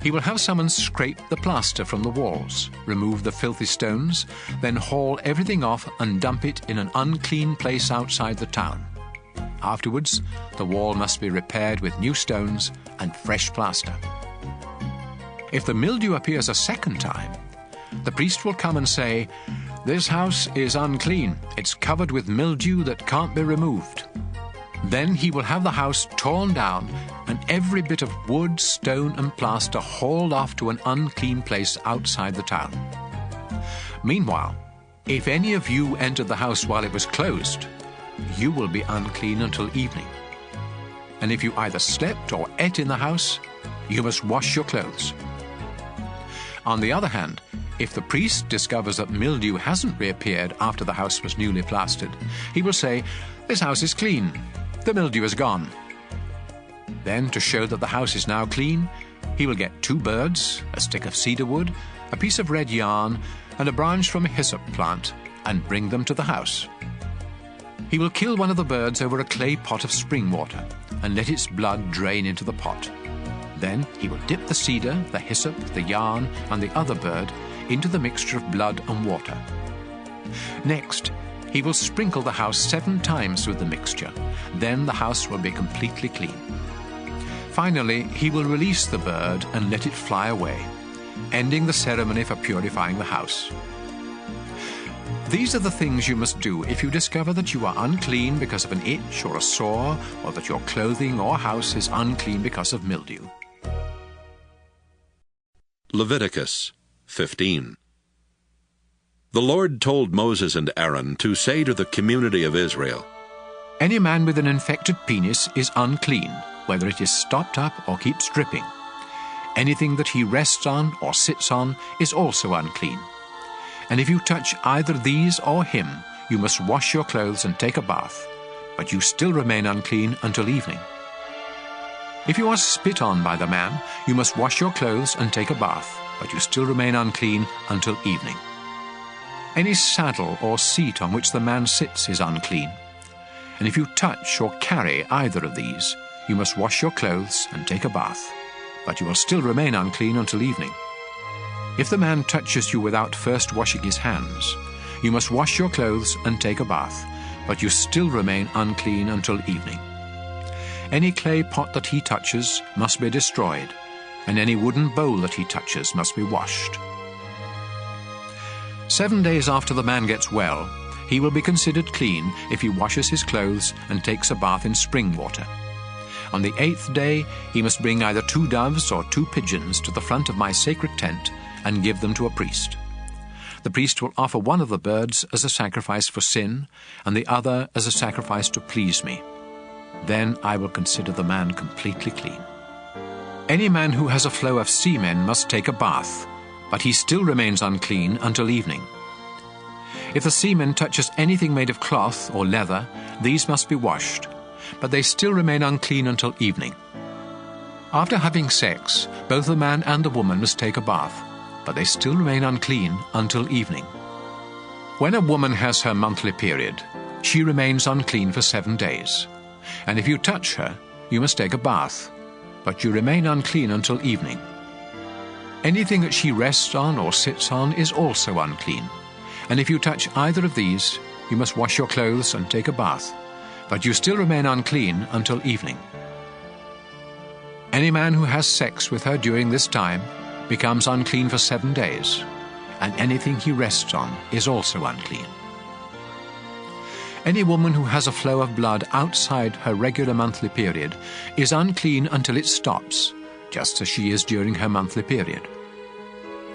he will have someone scrape the plaster from the walls, remove the filthy stones, then haul everything off and dump it in an unclean place outside the town. Afterwards, the wall must be repaired with new stones and fresh plaster. If the mildew appears a second time, the priest will come and say, This house is unclean. It's covered with mildew that can't be removed. Then he will have the house torn down and every bit of wood, stone and plaster hauled off to an unclean place outside the town. Meanwhile, if any of you entered the house while it was closed, you will be unclean until evening. And if you either slept or ate in the house, you must wash your clothes. On the other hand, if the priest discovers that mildew hasn't reappeared after the house was newly plastered, he will say, This house is clean. The mildew is gone. Then, to show that the house is now clean, he will get 2 birds, a stick of cedar wood, a piece of red yarn, and a branch from a hyssop plant, and bring them to the house. He will kill one of the birds over a clay pot of spring water, and let its blood drain into the pot. Then he will dip the cedar, the hyssop, the yarn, and the other bird into the mixture of blood and water. Next, he will sprinkle the house 7 times with the mixture. Then the house will be completely clean. Finally, he will release the bird and let it fly away, ending the ceremony for purifying the house. These are the things you must do if you discover that you are unclean because of an itch or a sore, or that your clothing or house is unclean because of mildew. Leviticus 15. The Lord told Moses and Aaron to say to the community of Israel, Any man with an infected penis is unclean, whether it is stopped up or keeps dripping. Anything that he rests on or sits on is also unclean. And if you touch either these or him, you must wash your clothes and take a bath, but you still remain unclean until evening. If you are spit on by the man, you must wash your clothes and take a bath, but you still remain unclean until evening. Any saddle or seat on which the man sits is unclean. And if you touch or carry either of these, you must wash your clothes and take a bath, but you will still remain unclean until evening. If the man touches you without first washing his hands, you must wash your clothes and take a bath, but you still remain unclean until evening. Any clay pot that he touches must be destroyed, and any wooden bowl that he touches must be washed. 7 days after the man gets well, he will be considered clean if he washes his clothes and takes a bath in spring water. On the 8th day, he must bring either 2 doves or 2 pigeons to the front of my sacred tent and give them to a priest. The priest will offer one of the birds as a sacrifice for sin, and the other as a sacrifice to please me. Then I will consider the man completely clean. Any man who has a flow of semen must take a bath, but he still remains unclean until evening. If the semen touches anything made of cloth or leather, these must be washed, but they still remain unclean until evening. After having sex, both the man and the woman must take a bath, but they still remain unclean until evening. When a woman has her monthly period, she remains unclean for 7 days. And if you touch her, you must take a bath, but you remain unclean until evening. Anything that she rests on or sits on is also unclean, And if you touch either of these, you must wash your clothes and take a bath, but you still remain unclean until evening. Any man who has sex with her during this time becomes unclean for 7 days, and anything he rests on is also unclean. Any woman who has a flow of blood outside her regular monthly period is unclean until it stops, just as she is during her monthly period.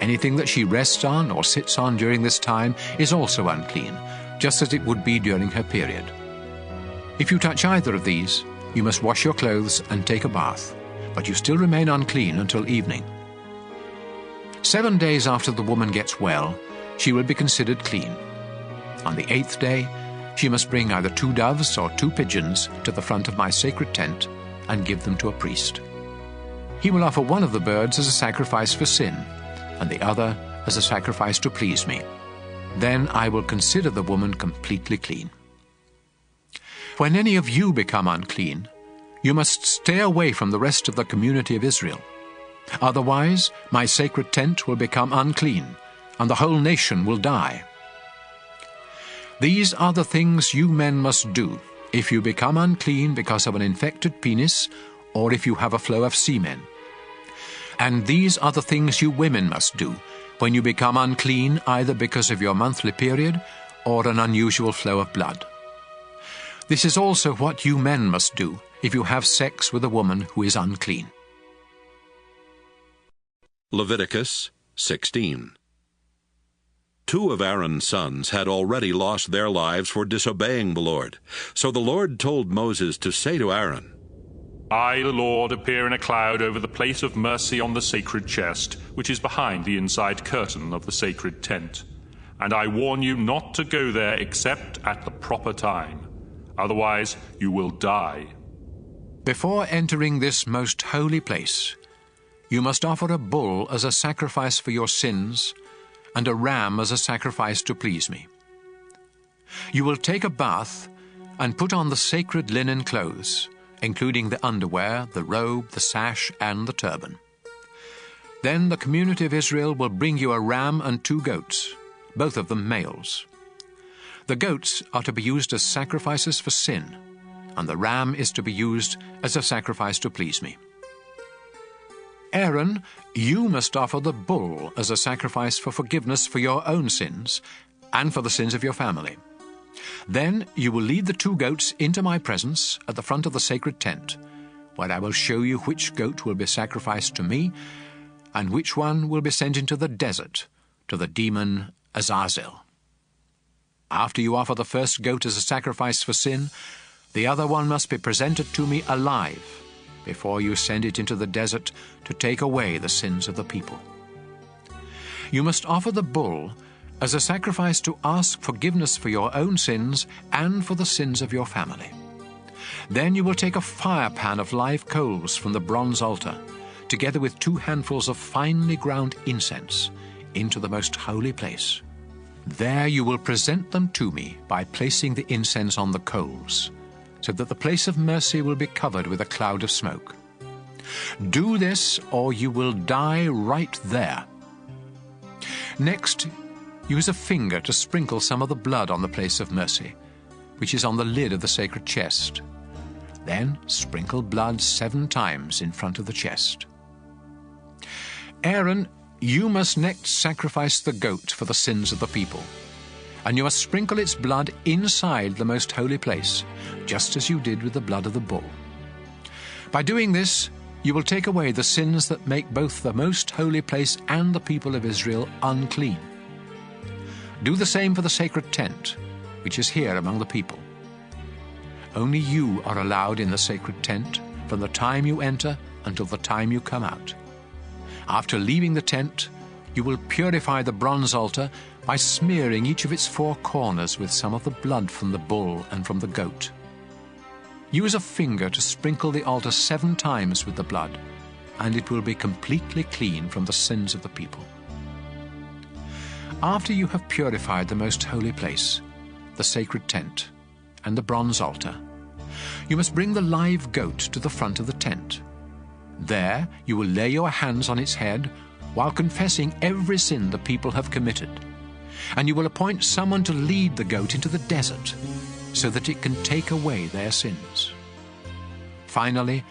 Anything that she rests on or sits on during this time is also unclean, just as it would be during her period. If you touch either of these, you must wash your clothes and take a bath, but you still remain unclean until evening. 7 days after the woman gets well, she will be considered clean. On the 8th day, she must bring either 2 doves or 2 pigeons to the front of my sacred tent and give them to a priest. He will offer one of the birds as a sacrifice for sin, and the other as a sacrifice to please me. Then I will consider the woman completely clean. When any of you become unclean, you must stay away from the rest of the community of Israel. Otherwise, my sacred tent will become unclean, and the whole nation will die. These are the things you men must do if you become unclean because of an infected penis, or if you have a flow of semen. And these are the things you women must do when you become unclean either because of your monthly period or an unusual flow of blood. This is also what you men must do if you have sex with a woman who is unclean. Leviticus 16. 2 of Aaron's sons had already lost their lives for disobeying the Lord. So the Lord told Moses to say to Aaron, I, the Lord, appear in a cloud over the place of mercy on the sacred chest, which is behind the inside curtain of the sacred tent. And I warn you not to go there except at the proper time. Otherwise you will die. Before entering this most holy place, you must offer a bull as a sacrifice for your sins and a ram as a sacrifice to please me. You will take a bath and put on the sacred linen clothes, including the underwear, the robe, the sash, and the turban. Then the community of Israel will bring you a ram and 2 goats, both of them males. The goats are to be used as sacrifices for sin, and the ram is to be used as a sacrifice to please me. Aaron, you must offer the bull as a sacrifice for forgiveness for your own sins and for the sins of your family. Then you will lead the 2 goats into my presence at the front of the sacred tent, where I will show you which goat will be sacrificed to me and which one will be sent into the desert to the demon Azazel. After you offer the first goat as a sacrifice for sin, the other one must be presented to me alive before you send it into the desert to take away the sins of the people. You must offer the bull as a sacrifice to ask forgiveness for your own sins and for the sins of your family. Then you will take a fire pan of live coals from the bronze altar, together with 2 handfuls of finely ground incense, into the most holy place. There you will present them to me by placing the incense on the coals, so that the place of mercy will be covered with a cloud of smoke. Do this, or you will die right there. Next, use a finger to sprinkle some of the blood on the place of mercy, which is on the lid of the sacred chest. Then sprinkle blood 7 times in front of the chest. Aaron, you must next sacrifice the goat for the sins of the people, and you must sprinkle its blood inside the most holy place, just as you did with the blood of the bull. By doing this, you will take away the sins that make both the most holy place and the people of Israel unclean. Do the same for the sacred tent, which is here among the people. Only you are allowed in the sacred tent from the time you enter until the time you come out. After leaving the tent, you will purify the bronze altar by smearing each of its 4 corners with some of the blood from the bull and from the goat. Use a finger to sprinkle the altar 7 times with the blood, and it will be completely clean from the sins of the people. After you have purified the most holy place, the sacred tent, and the bronze altar, you must bring the live goat to the front of the tent. There you will lay your hands on its head while confessing every sin the people have committed. And you will appoint someone to lead the goat into the desert, so that it can take away their sins. Finally,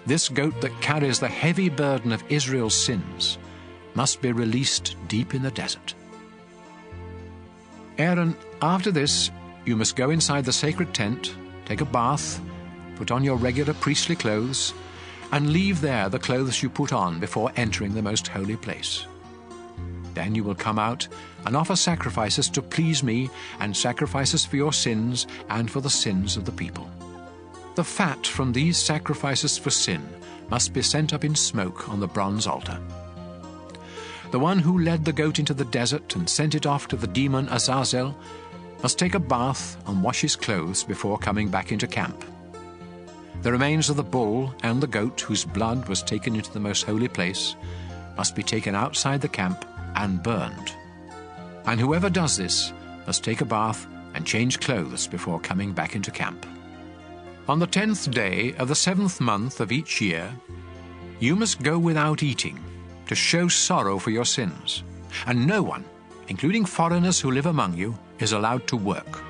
this goat that carries the heavy burden of Israel's sins must be released deep in the desert. Aaron, after this, you must go inside the sacred tent, take a bath, put on your regular priestly clothes, and leave there the clothes you put on before entering the most holy place. Then you will come out and offer sacrifices to please me, and sacrifices for your sins and for the sins of the people. The fat from these sacrifices for sin must be sent up in smoke on the bronze altar. The one who led the goat into the desert and sent it off to the demon Azazel must take a bath and wash his clothes before coming back into camp. The remains of the bull and the goat whose blood was taken into the most holy place must be taken outside the camp and burned. And whoever does this must take a bath and change clothes before coming back into camp. On the 10th day of the 7th month of each year, you must go without eating to show sorrow for your sins, and no one, including foreigners who live among you, is allowed to work.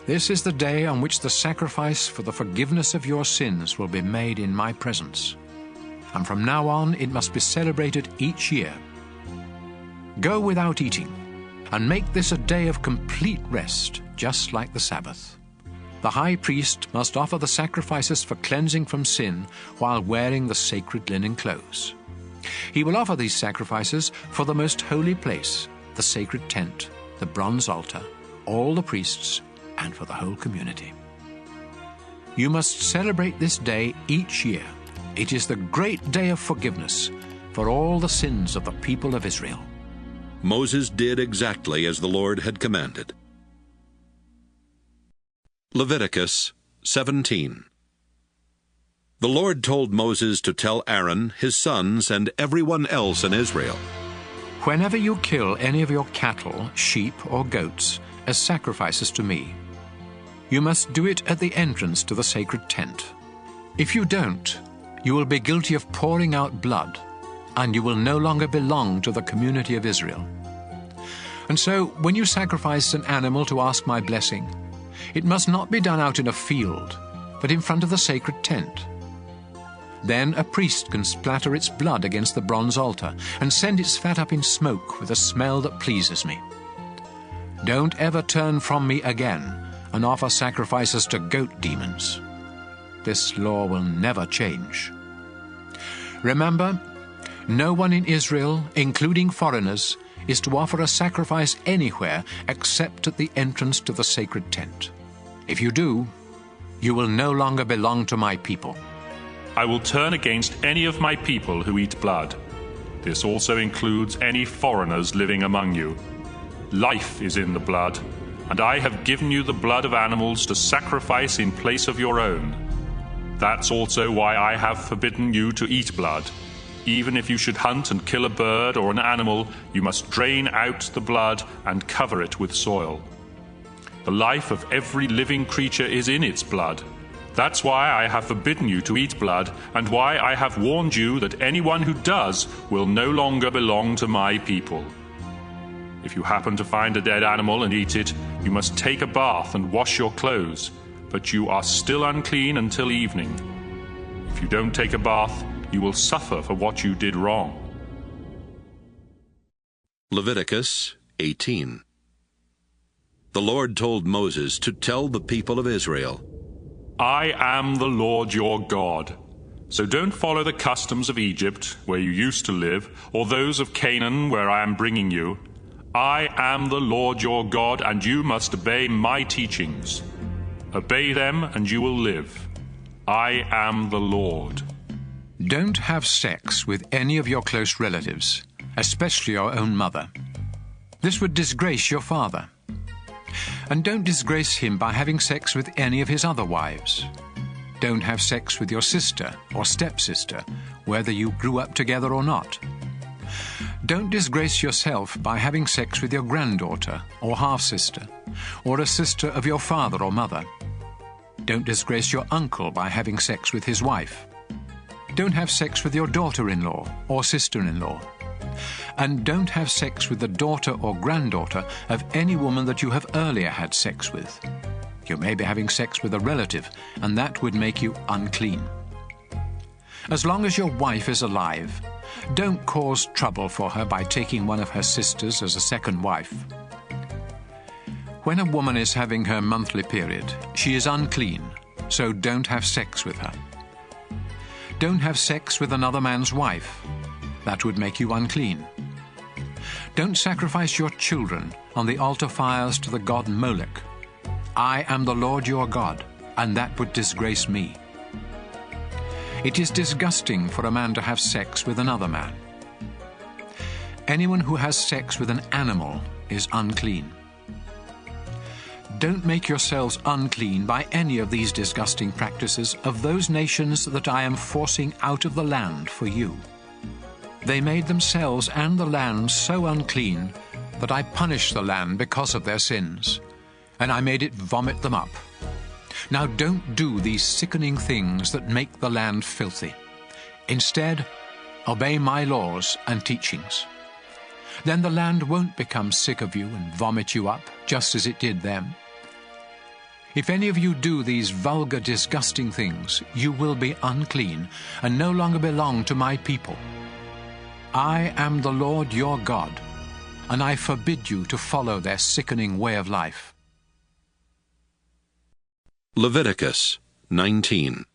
This is the day on which the sacrifice for the forgiveness of your sins will be made in my presence, and from now on it must be celebrated each year. Go without eating, and make this a day of complete rest, just like the Sabbath. The high priest must offer the sacrifices for cleansing from sin while wearing the sacred linen clothes. He will offer these sacrifices for the most holy place, the sacred tent, the bronze altar, all the priests, and for the whole community. You must celebrate this day each year. It is the great day of forgiveness for all the sins of the people of Israel. Moses did exactly as the Lord had commanded. Leviticus 17. The Lord told Moses to tell Aaron, his sons, and everyone else in Israel, Whenever you kill any of your cattle, sheep, or goats as sacrifices to me, you must do it at the entrance to the sacred tent. If you don't, you will be guilty of pouring out blood, and you will no longer belong to the community of Israel. And so, when you sacrifice an animal to ask my blessing, it must not be done out in a field, but in front of the sacred tent. Then a priest can splatter its blood against the bronze altar and send its fat up in smoke with a smell that pleases me. Don't ever turn from me again and offer sacrifices to goat demons. This law will never change. Remember, no one in Israel, including foreigners, is to offer a sacrifice anywhere except at the entrance to the sacred tent. If you do, you will no longer belong to my people. I will turn against any of my people who eat blood. This also includes any foreigners living among you. Life is in the blood, and I have given you the blood of animals to sacrifice in place of your own. That's also why I have forbidden you to eat blood. Even if you should hunt and kill a bird or an animal, you must drain out the blood and cover it with soil. The life of every living creature is in its blood. That's why I have forbidden you to eat blood, and why I have warned you that anyone who does will no longer belong to my people. If you happen to find a dead animal and eat it, you must take a bath and wash your clothes, but you are still unclean until evening. If you don't take a bath, you will suffer for what you did wrong. Leviticus 18. The Lord told Moses to tell the people of Israel, I am the Lord your God. So don't follow the customs of Egypt, where you used to live, or those of Canaan, where I am bringing you. I am the Lord your God, and you must obey my teachings. Obey them, and you will live. I am the Lord. Don't have sex with any of your close relatives, especially your own mother. This would disgrace your father. And don't disgrace him by having sex with any of his other wives. Don't have sex with your sister or stepsister, whether you grew up together or not. Don't disgrace yourself by having sex with your granddaughter or half-sister, or a sister of your father or mother. Don't disgrace your uncle by having sex with his wife. Don't have sex with your daughter-in-law or sister-in-law. And don't have sex with the daughter or granddaughter of any woman that you have earlier had sex with. You may be having sex with a relative, and that would make you unclean. As long as your wife is alive, don't cause trouble for her by taking one of her sisters as a second wife. When a woman is having her monthly period, she is unclean, so don't have sex with her. Don't have sex with another man's wife. That would make you unclean. Don't sacrifice your children on the altar fires to the god Molech. I am the Lord your God, and that would disgrace me. It is disgusting for a man to have sex with another man. Anyone who has sex with an animal is unclean. Don't make yourselves unclean by any of these disgusting practices of those nations that I am forcing out of the land for you. They made themselves and the land so unclean that I punished the land because of their sins, and I made it vomit them up. Now don't do these sickening things that make the land filthy. Instead, obey my laws and teachings. Then the land won't become sick of you and vomit you up, just as it did them. If any of you do these vulgar, disgusting things, you will be unclean and no longer belong to my people. I am the Lord your God, and I forbid you to follow their sickening way of life. Leviticus 19.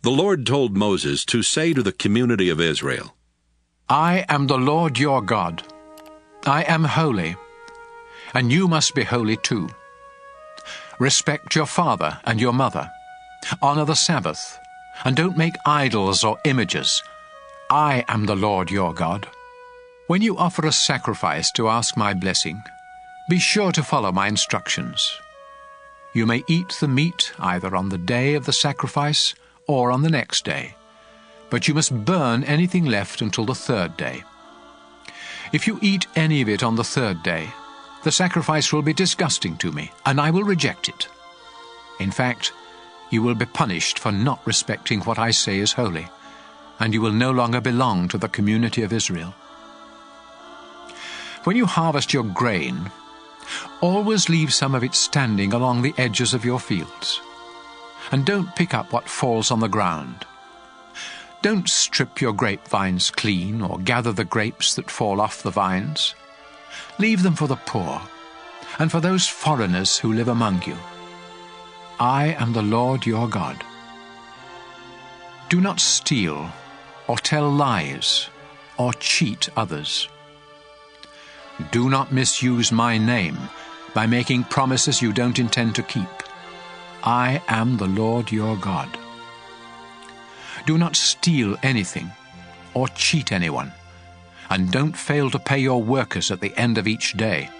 The Lord told Moses to say to the community of Israel, I am the Lord your God. I am holy, and you must be holy too. Respect your father and your mother. Honor the Sabbath, and don't make idols or images. I am the Lord your God. When you offer a sacrifice to ask my blessing, be sure to follow my instructions. You may eat the meat either on the day of the sacrifice or on the next day, but you must burn anything left until the third day. If you eat any of it on the third day, the sacrifice will be disgusting to me, and I will reject it. In fact, you will be punished for not respecting what I say is holy, and you will no longer belong to the community of Israel. When you harvest your grain, always leave some of it standing along the edges of your fields, and don't pick up what falls on the ground. Don't strip your grapevines clean or gather the grapes that fall off the vines. Leave them for the poor and for those foreigners who live among you. I am the Lord your God. Do not steal or tell lies or cheat others. Do not misuse my name by making promises you don't intend to keep. I am the Lord your God. Do not steal anything or cheat anyone, and don't fail to pay your workers at the end of each day.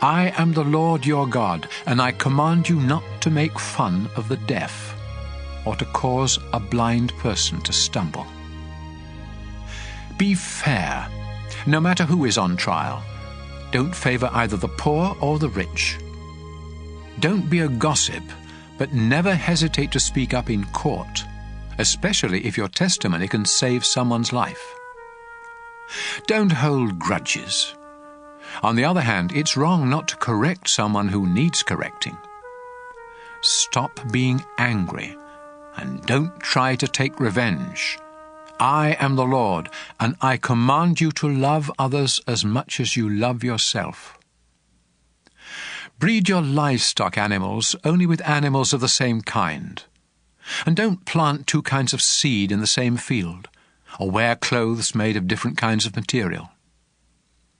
I am the Lord your God, and I command you not to make fun of the deaf or to cause a blind person to stumble. Be fair, no matter who is on trial. Don't favor either the poor or the rich. Don't be a gossip, but never hesitate to speak up in court, especially if your testimony can save someone's life. Don't hold grudges. On the other hand, it's wrong not to correct someone who needs correcting. Stop being angry, and don't try to take revenge. I am the Lord, and I command you to love others as much as you love yourself. Breed your livestock animals only with animals of the same kind. And don't plant two kinds of seed in the same field, or wear clothes made of different kinds of material.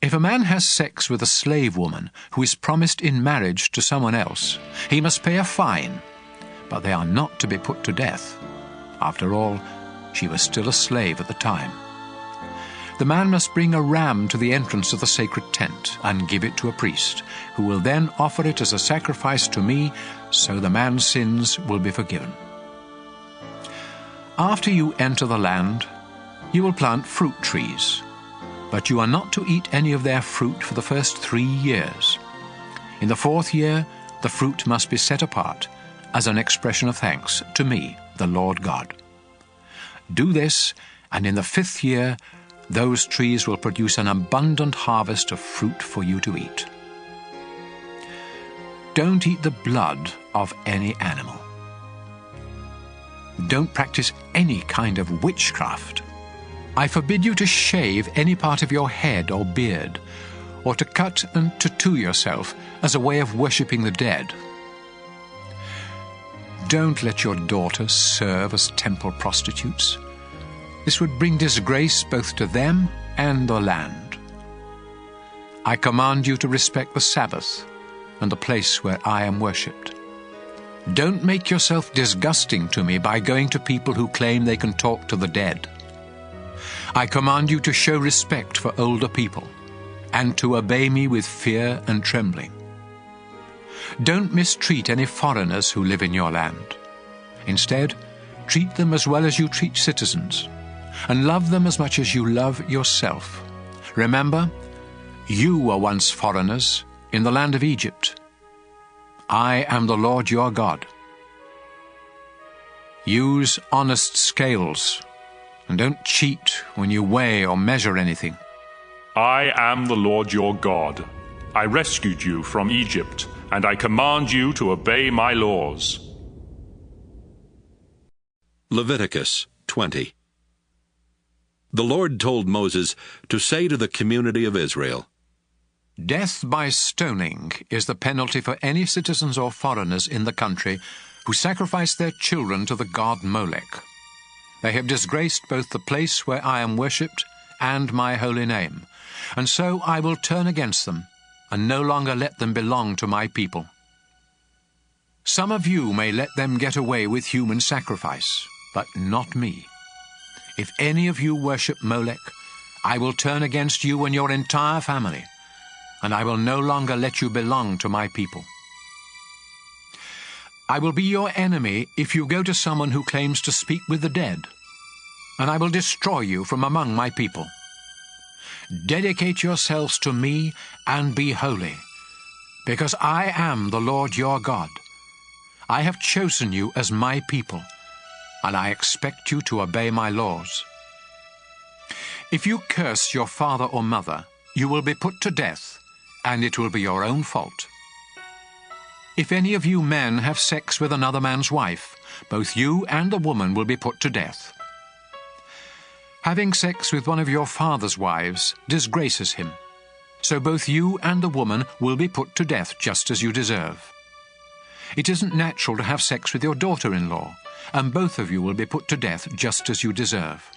If a man has sex with a slave woman who is promised in marriage to someone else, he must pay a fine, but they are not to be put to death. After all, she was still a slave at the time. The man must bring a ram to the entrance of the sacred tent and give it to a priest, who will then offer it as a sacrifice to me, so the man's sins will be forgiven. After you enter the land, you will plant fruit trees, but you are not to eat any of their fruit for the first 3 years. In the 4th year, the fruit must be set apart as an expression of thanks to me, the Lord God. Do this, and in the 5th year, those trees will produce an abundant harvest of fruit for you to eat. Don't eat the blood of any animal. Don't practice any kind of witchcraft. I forbid you to shave any part of your head or beard, or to cut and tattoo yourself as a way of worshipping the dead. Don't let your daughters serve as temple prostitutes. This would bring disgrace both to them and the land. I command you to respect the Sabbath and the place where I am worshipped. Don't make yourself disgusting to me by going to people who claim they can talk to the dead. I command you to show respect for older people and to obey me with fear and trembling. Don't mistreat any foreigners who live in your land. Instead, treat them as well as you treat citizens, and love them as much as you love yourself. Remember, you were once foreigners in the land of Egypt. I am the Lord your God. Use honest scales, and don't cheat when you weigh or measure anything. I am the Lord your God. I rescued you from Egypt, and I command you to obey my laws. Leviticus 20. The Lord told Moses to say to the community of Israel, Death by stoning is the penalty for any citizens or foreigners in the country who sacrifice their children to the god Molech. They have disgraced both the place where I am worshipped and my holy name, and so I will turn against them and no longer let them belong to my people. Some of you may let them get away with human sacrifice, but not me. If any of you worship Molech, I will turn against you and your entire family, and I will no longer let you belong to my people. I will be your enemy if you go to someone who claims to speak with the dead, and I will destroy you from among my people. Dedicate yourselves to me and be holy, because I am the Lord your God. I have chosen you as my people, and I expect you to obey my laws. If you curse your father or mother, you will be put to death, and it will be your own fault. If any of you men have sex with another man's wife, both you and the woman will be put to death. Having sex with one of your father's wives disgraces him, so both you and the woman will be put to death just as you deserve. It isn't natural to have sex with your daughter-in-law, and both of you will be put to death just as you deserve.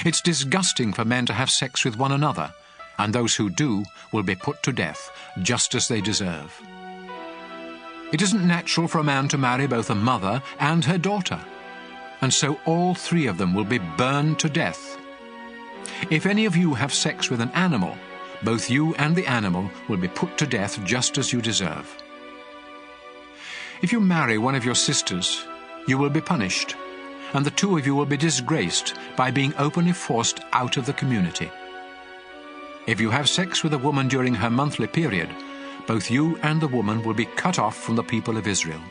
It's disgusting for men to have sex with one another, and those who do will be put to death just as they deserve. It isn't natural for a man to marry both a mother and her daughter, and so all three of them will be burned to death. If any of you have sex with an animal, both you and the animal will be put to death just as you deserve. If you marry one of your sisters, you will be punished, and the two of you will be disgraced by being openly forced out of the community. If you have sex with a woman during her monthly period, both you and the woman will be cut off from the people of Israel.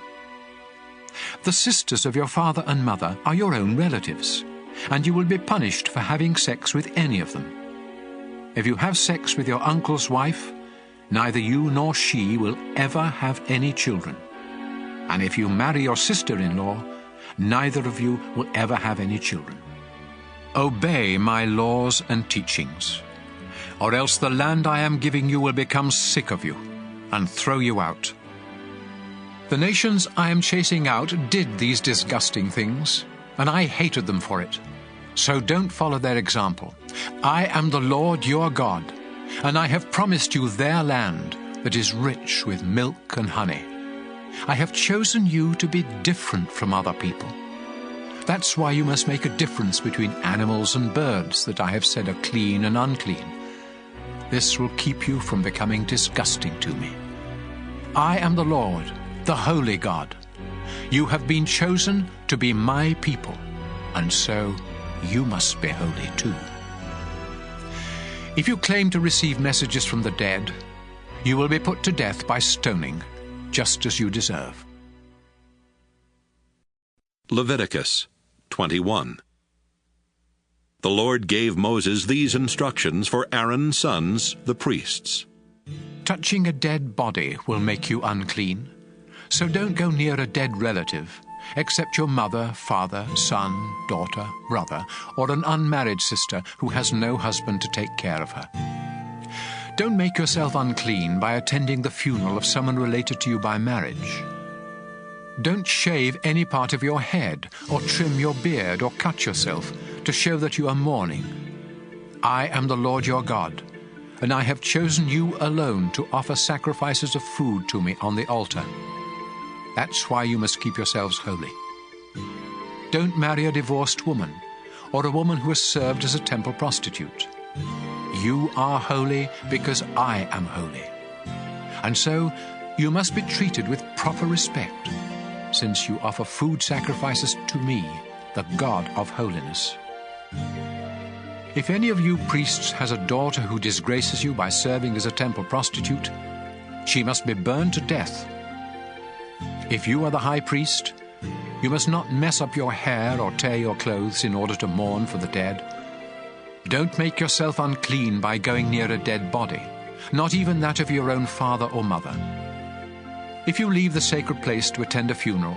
The sisters of your father and mother are your own relatives, and you will be punished for having sex with any of them. If you have sex with your uncle's wife, neither you nor she will ever have any children. And if you marry your sister-in-law, neither of you will ever have any children. Obey my laws and teachings, or else the land I am giving you will become sick of you and throw you out. The nations I am chasing out did these disgusting things, and I hated them for it. So don't follow their example. I am the Lord your God, and I have promised you their land that is rich with milk and honey. I have chosen you to be different from other people. That's why you must make a difference between animals and birds that I have said are clean and unclean. This will keep you from becoming disgusting to me. I am the Lord, the Holy God. You have been chosen to be my people, and so you must be holy too. If you claim to receive messages from the dead, you will be put to death by stoning, just as you deserve. Leviticus 21. The Lord gave Moses these instructions for Aaron's sons, the priests. Touching a dead body will make you unclean. So don't go near a dead relative, except your mother, father, son, daughter, brother, or an unmarried sister who has no husband to take care of her. Don't make yourself unclean by attending the funeral of someone related to you by marriage. Don't shave any part of your head, or trim your beard, or cut yourself, to show that you are mourning. I am the Lord your God, and I have chosen you alone to offer sacrifices of food to me on the altar. That's why you must keep yourselves holy. Don't marry a divorced woman, or a woman who has served as a temple prostitute. You are holy because I am holy. And so you must be treated with proper respect, since you offer food sacrifices to me, the God of holiness. If any of you priests has a daughter who disgraces you by serving as a temple prostitute, she must be burned to death. If you are the high priest, you must not mess up your hair or tear your clothes in order to mourn for the dead. Don't make yourself unclean by going near a dead body, not even that of your own father or mother. If you leave the sacred place to attend a funeral,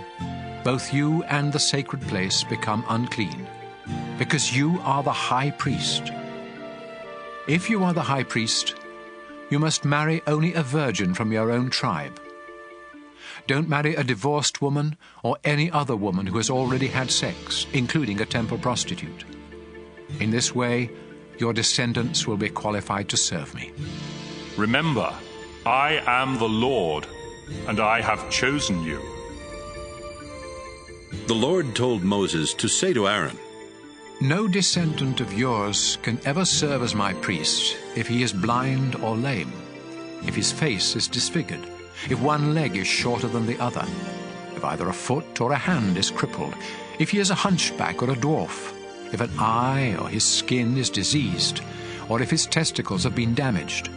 both you and the sacred place become unclean, because you are the high priest. If you are the high priest, you must marry only a virgin from your own tribe. Don't marry a divorced woman or any other woman who has already had sex, including a temple prostitute. In this way, your descendants will be qualified to serve me. Remember, I am the Lord, and I have chosen you. The Lord told Moses to say to Aaron, No descendant of yours can ever serve as my priest if he is blind or lame, if his face is disfigured, if one leg is shorter than the other, if either a foot or a hand is crippled, if he is a hunchback or a dwarf, if an eye or his skin is diseased, or if his testicles have been damaged.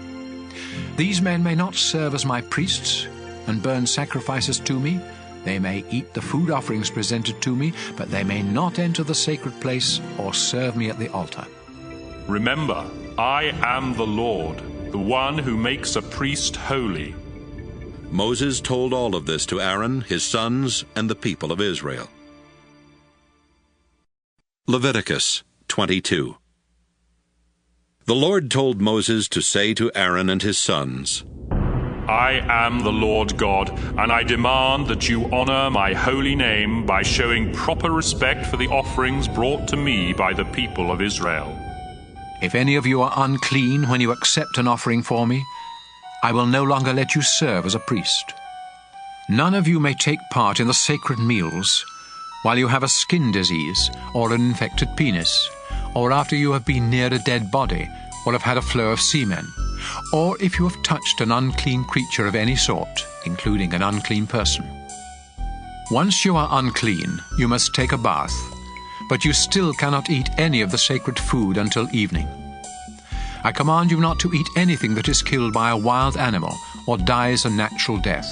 These men may not serve as my priests and burn sacrifices to me. They may eat the food offerings presented to me, but they may not enter the sacred place or serve me at the altar. Remember, I am the Lord, the one who makes a priest holy. Moses told all of this to Aaron, his sons, and the people of Israel. Leviticus 22. The Lord told Moses to say to Aaron and his sons, I am the Lord God, and I demand that you honor my holy name by showing proper respect for the offerings brought to me by the people of Israel. If any of you are unclean when you accept an offering for me, I will no longer let you serve as a priest. None of you may take part in the sacred meals while you have a skin disease or an infected penis, or after you have been near a dead body or have had a flow of semen, or if you have touched an unclean creature of any sort, including an unclean person. Once you are unclean, you must take a bath, but you still cannot eat any of the sacred food until evening. I command you not to eat anything that is killed by a wild animal or dies a natural death.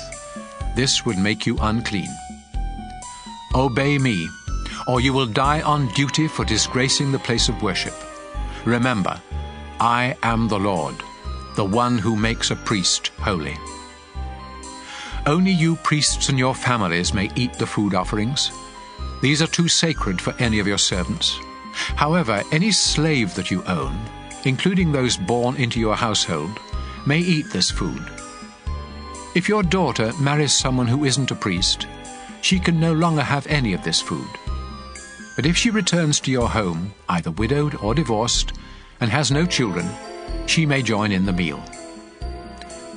This would make you unclean. Obey me, or you will die on duty for disgracing the place of worship. Remember, I am the Lord, the one who makes a priest holy. Only you priests and your families may eat the food offerings. These are too sacred for any of your servants. However, any slave that you own, including those born into your household, may eat this food. If your daughter marries someone who isn't a priest, she can no longer have any of this food. But if she returns to your home, either widowed or divorced, and has no children, she may join in the meal.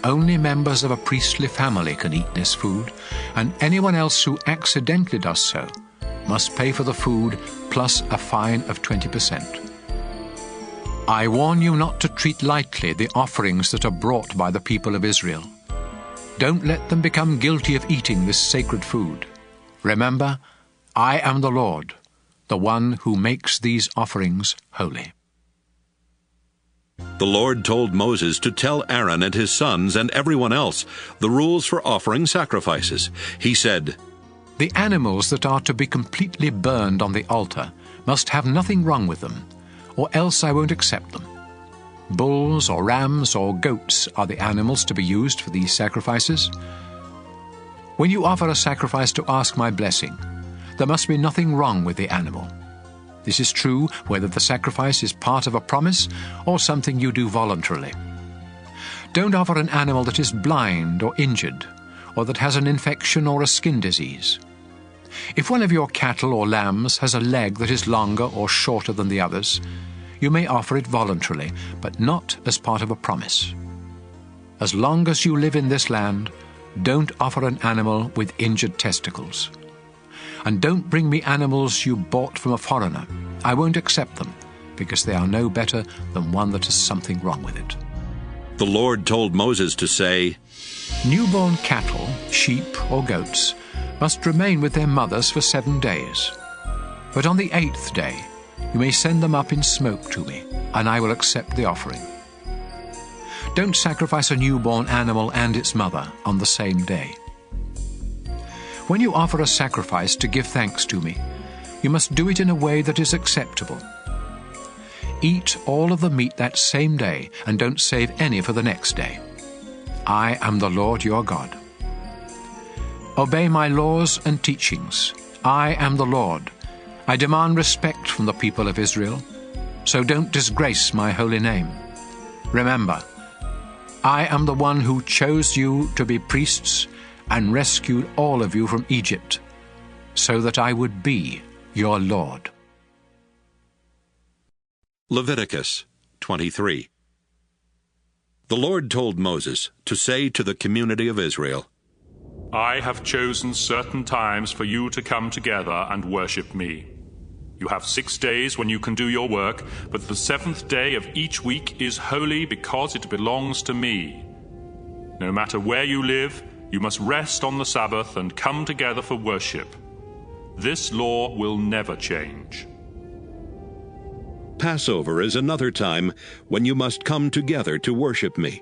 Only members of a priestly family can eat this food, and anyone else who accidentally does so must pay for the food plus a fine of 20%. I warn you not to treat lightly the offerings that are brought by the people of Israel. Don't let them become guilty of eating this sacred food. Remember, I am the Lord, the one who makes these offerings holy. The Lord told Moses to tell Aaron and his sons and everyone else the rules for offering sacrifices. He said, The animals that are to be completely burned on the altar must have nothing wrong with them. or else I won't accept them. Bulls or rams or goats are the animals to be used for these sacrifices. When you offer a sacrifice to ask my blessing, there must be nothing wrong with the animal. This is true whether the sacrifice is part of a promise or something you do voluntarily. Don't offer an animal that is blind or injured, or that has an infection or a skin disease. If one of your cattle or lambs has a leg that is longer or shorter than the others, you may offer it voluntarily, but not as part of a promise. As long as you live in this land, don't offer an animal with injured testicles. And don't bring me animals you bought from a foreigner. I won't accept them, because they are no better than one that has something wrong with it. The Lord told Moses to say, Newborn cattle, sheep or goats must remain with their mothers for 7 days. But on the 8th day, you may send them up in smoke to me, and I will accept the offering. Don't sacrifice a newborn animal and its mother on the same day. When you offer a sacrifice to give thanks to me, you must do it in a way that is acceptable. Eat all of the meat that same day, and don't save any for the next day. I am the Lord your God. Obey my laws and teachings. I am the Lord. I demand respect from the people of Israel, so don't disgrace my holy name. Remember, I am the one who chose you to be priests and rescued all of you from Egypt, so that I would be your Lord. Leviticus 23. The Lord told Moses to say to the community of Israel, I have chosen certain times for you to come together and worship me. You have 6 days when you can do your work, but the 7th day of each week is holy because it belongs to me. No matter where you live, you must rest on the Sabbath and come together for worship. This law will never change. Passover is another time when you must come together to worship me.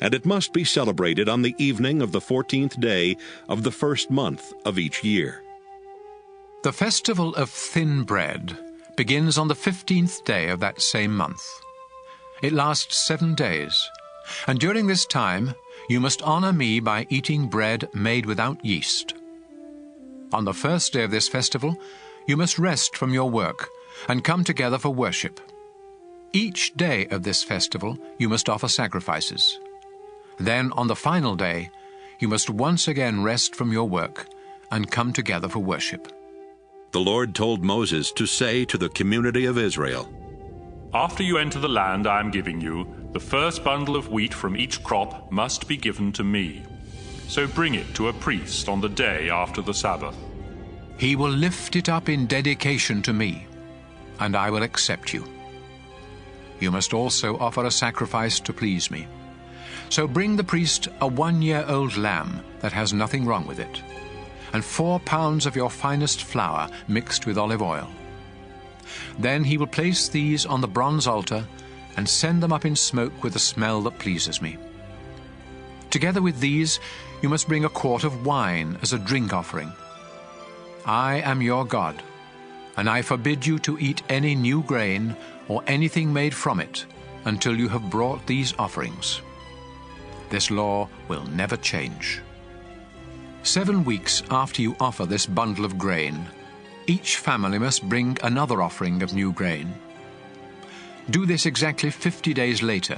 And it must be celebrated on the evening of the 14th day of the first month of each year. The festival of thin bread begins on the 15th day of that same month. It lasts 7 days, and during this time you must honor me by eating bread made without yeast. On the first day of this festival, you must rest from your work and come together for worship. Each day of this festival you must offer sacrifices. Then on the final day, you must once again rest from your work and come together for worship. The Lord told Moses to say to the community of Israel, After you enter the land I am giving you, the first bundle of wheat from each crop must be given to me. So bring it to a priest on the day after the Sabbath. He will lift it up in dedication to me, and I will accept you. You must also offer a sacrifice to please me. So bring the priest a 1-year-old lamb that has nothing wrong with it, and 4 pounds of your finest flour mixed with olive oil. Then he will place these on the bronze altar and send them up in smoke with a smell that pleases me. Together with these, you must bring a quart of wine as a drink offering. I am your God, and I forbid you to eat any new grain or anything made from it until you have brought these offerings. This law will never change. 7 weeks after you offer this bundle of grain, each family must bring another offering of new grain. Do this exactly 50 days later,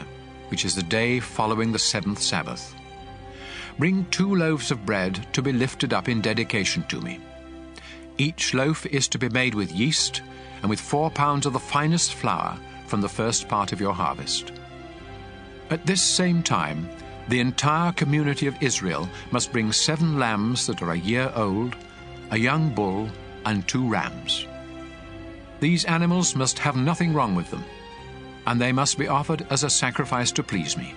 which is the day following the 7th Sabbath. Bring 2 loaves of bread to be lifted up in dedication to me. Each loaf is to be made with yeast and with 4 pounds of the finest flour from the first part of your harvest. At this same time, the entire community of Israel must bring 7 lambs that are a year old, a young bull, and 2 rams. These animals must have nothing wrong with them, and they must be offered as a sacrifice to please me.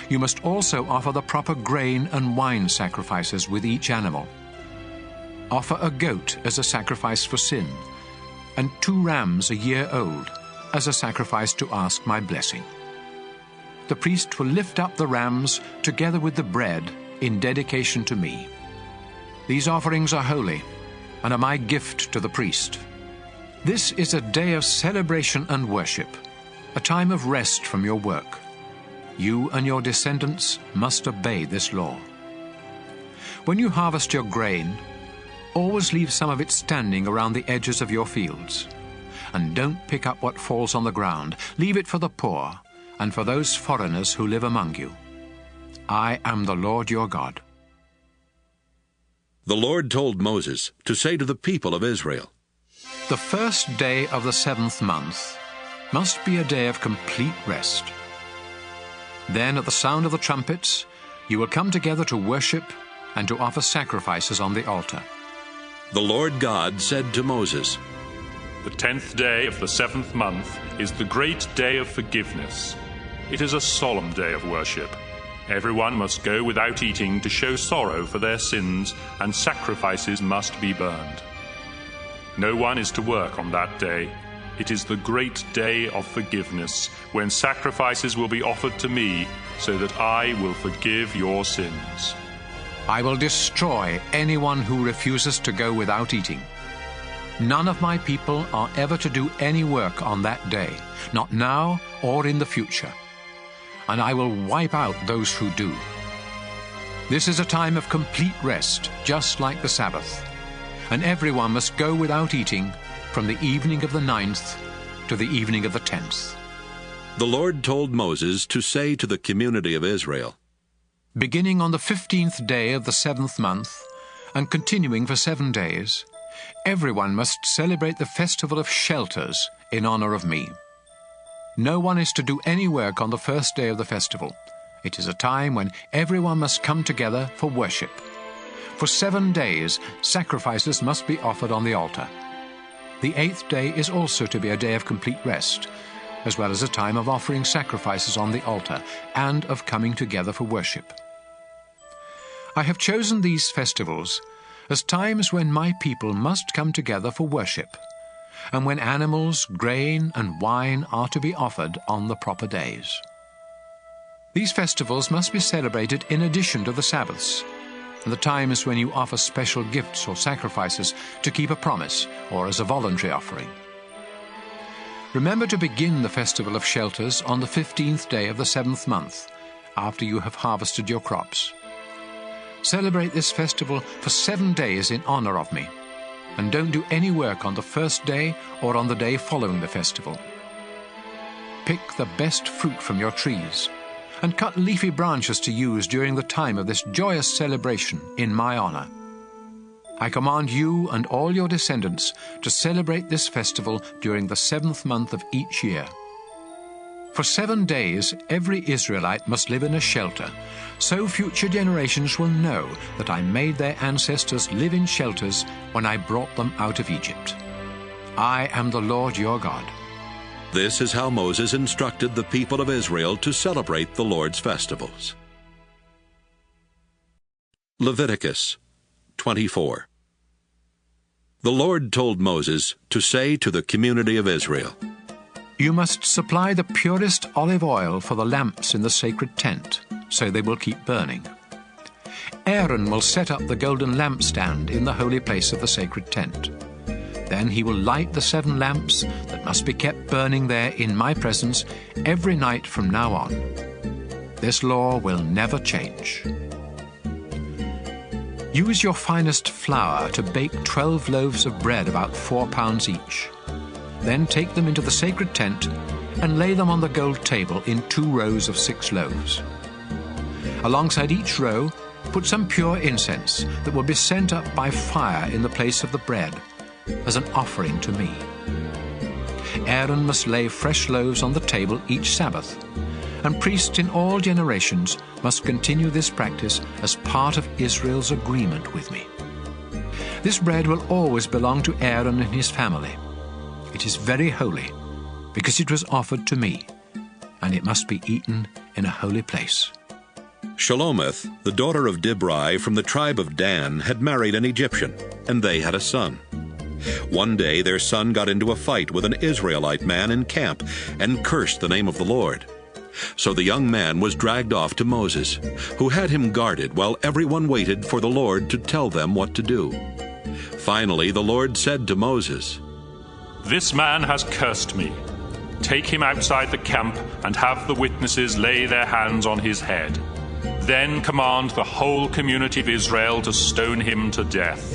You must also offer the proper grain and wine sacrifices with each animal. Offer a goat as a sacrifice for sin, and 2 rams a year old as a sacrifice to ask my blessing. The priest will lift up the rams together with the bread in dedication to me. These offerings are holy and are my gift to the priest. This is a day of celebration and worship, a time of rest from your work. You and your descendants must obey this law. When you harvest your grain, always leave some of it standing around the edges of your fields. And don't pick up what falls on the ground. Leave it for the poor and for those foreigners who live among you. I am the Lord your God. The Lord told Moses to say to the people of Israel, The first day of the 7th month must be a day of complete rest. Then at the sound of the trumpets, you will come together to worship and to offer sacrifices on the altar. The Lord God said to Moses, The 10th day of the 7th month is the great day of forgiveness. It is a solemn day of worship. Everyone must go without eating to show sorrow for their sins, and sacrifices must be burned. No one is to work on that day. It is the great day of forgiveness, when sacrifices will be offered to me, so that I will forgive your sins. I will destroy anyone who refuses to go without eating. None of my people are ever to do any work on that day, not now or in the future. And I will wipe out those who do. This is a time of complete rest, just like the Sabbath. And everyone must go without eating from the evening of the 9th to the evening of the 10th. The Lord told Moses to say to the community of Israel, Beginning on the 15th day of the 7th month, and continuing for 7 days, everyone must celebrate the festival of shelters in honor of me. No one is to do any work on the first day of the festival. It is a time when everyone must come together for worship. For 7 days, sacrifices must be offered on the altar. The 8th day is also to be a day of complete rest, as well as a time of offering sacrifices on the altar and of coming together for worship. I have chosen these festivals as times when my people must come together for worship, and when animals, grain, and wine are to be offered on the proper days. These festivals must be celebrated in addition to the Sabbaths, and the times when you offer special gifts or sacrifices to keep a promise or as a voluntary offering. Remember to begin the Festival of Shelters on the 15th day of the 7th month, after you have harvested your crops. Celebrate this festival for 7 days in honor of me, and don't do any work on the first day or on the day following the festival. Pick the best fruit from your trees, and cut leafy branches to use during the time of this joyous celebration in my honor. I command you and all your descendants to celebrate this festival during the 7th month of each year. For 7 days, every Israelite must live in a shelter, so future generations will know that I made their ancestors live in shelters when I brought them out of Egypt. I am the Lord your God. This is how Moses instructed the people of Israel to celebrate the Lord's festivals. Leviticus 24. The Lord told Moses to say to the community of Israel, You must supply the purest olive oil for the lamps in the sacred tent, so they will keep burning. Aaron will set up the golden lampstand in the holy place of the sacred tent. Then he will light the 7 lamps that must be kept burning there in my presence every night from now on. This law will never change. Use your finest flour to bake 12 loaves of bread, about 4 pounds each. Then take them into the sacred tent and lay them on the gold table in 2 rows of 6 loaves. Alongside each row, put some pure incense that will be sent up by fire in the place of the bread, as an offering to me. Aaron must lay fresh loaves on the table each Sabbath, and priests in all generations must continue this practice as part of Israel's agreement with me. This bread will always belong to Aaron and his family. It is very holy, because it was offered to me, and it must be eaten in a holy place. Shelomith, the daughter of Dibrai from the tribe of Dan, had married an Egyptian, and they had a son. One day their son got into a fight with an Israelite man in camp and cursed the name of the Lord. So the young man was dragged off to Moses, who had him guarded while everyone waited for the Lord to tell them what to do. Finally the Lord said to Moses, "This man has cursed me. Take him outside the camp and have the witnesses lay their hands on his head. Then command the whole community of Israel to stone him to death.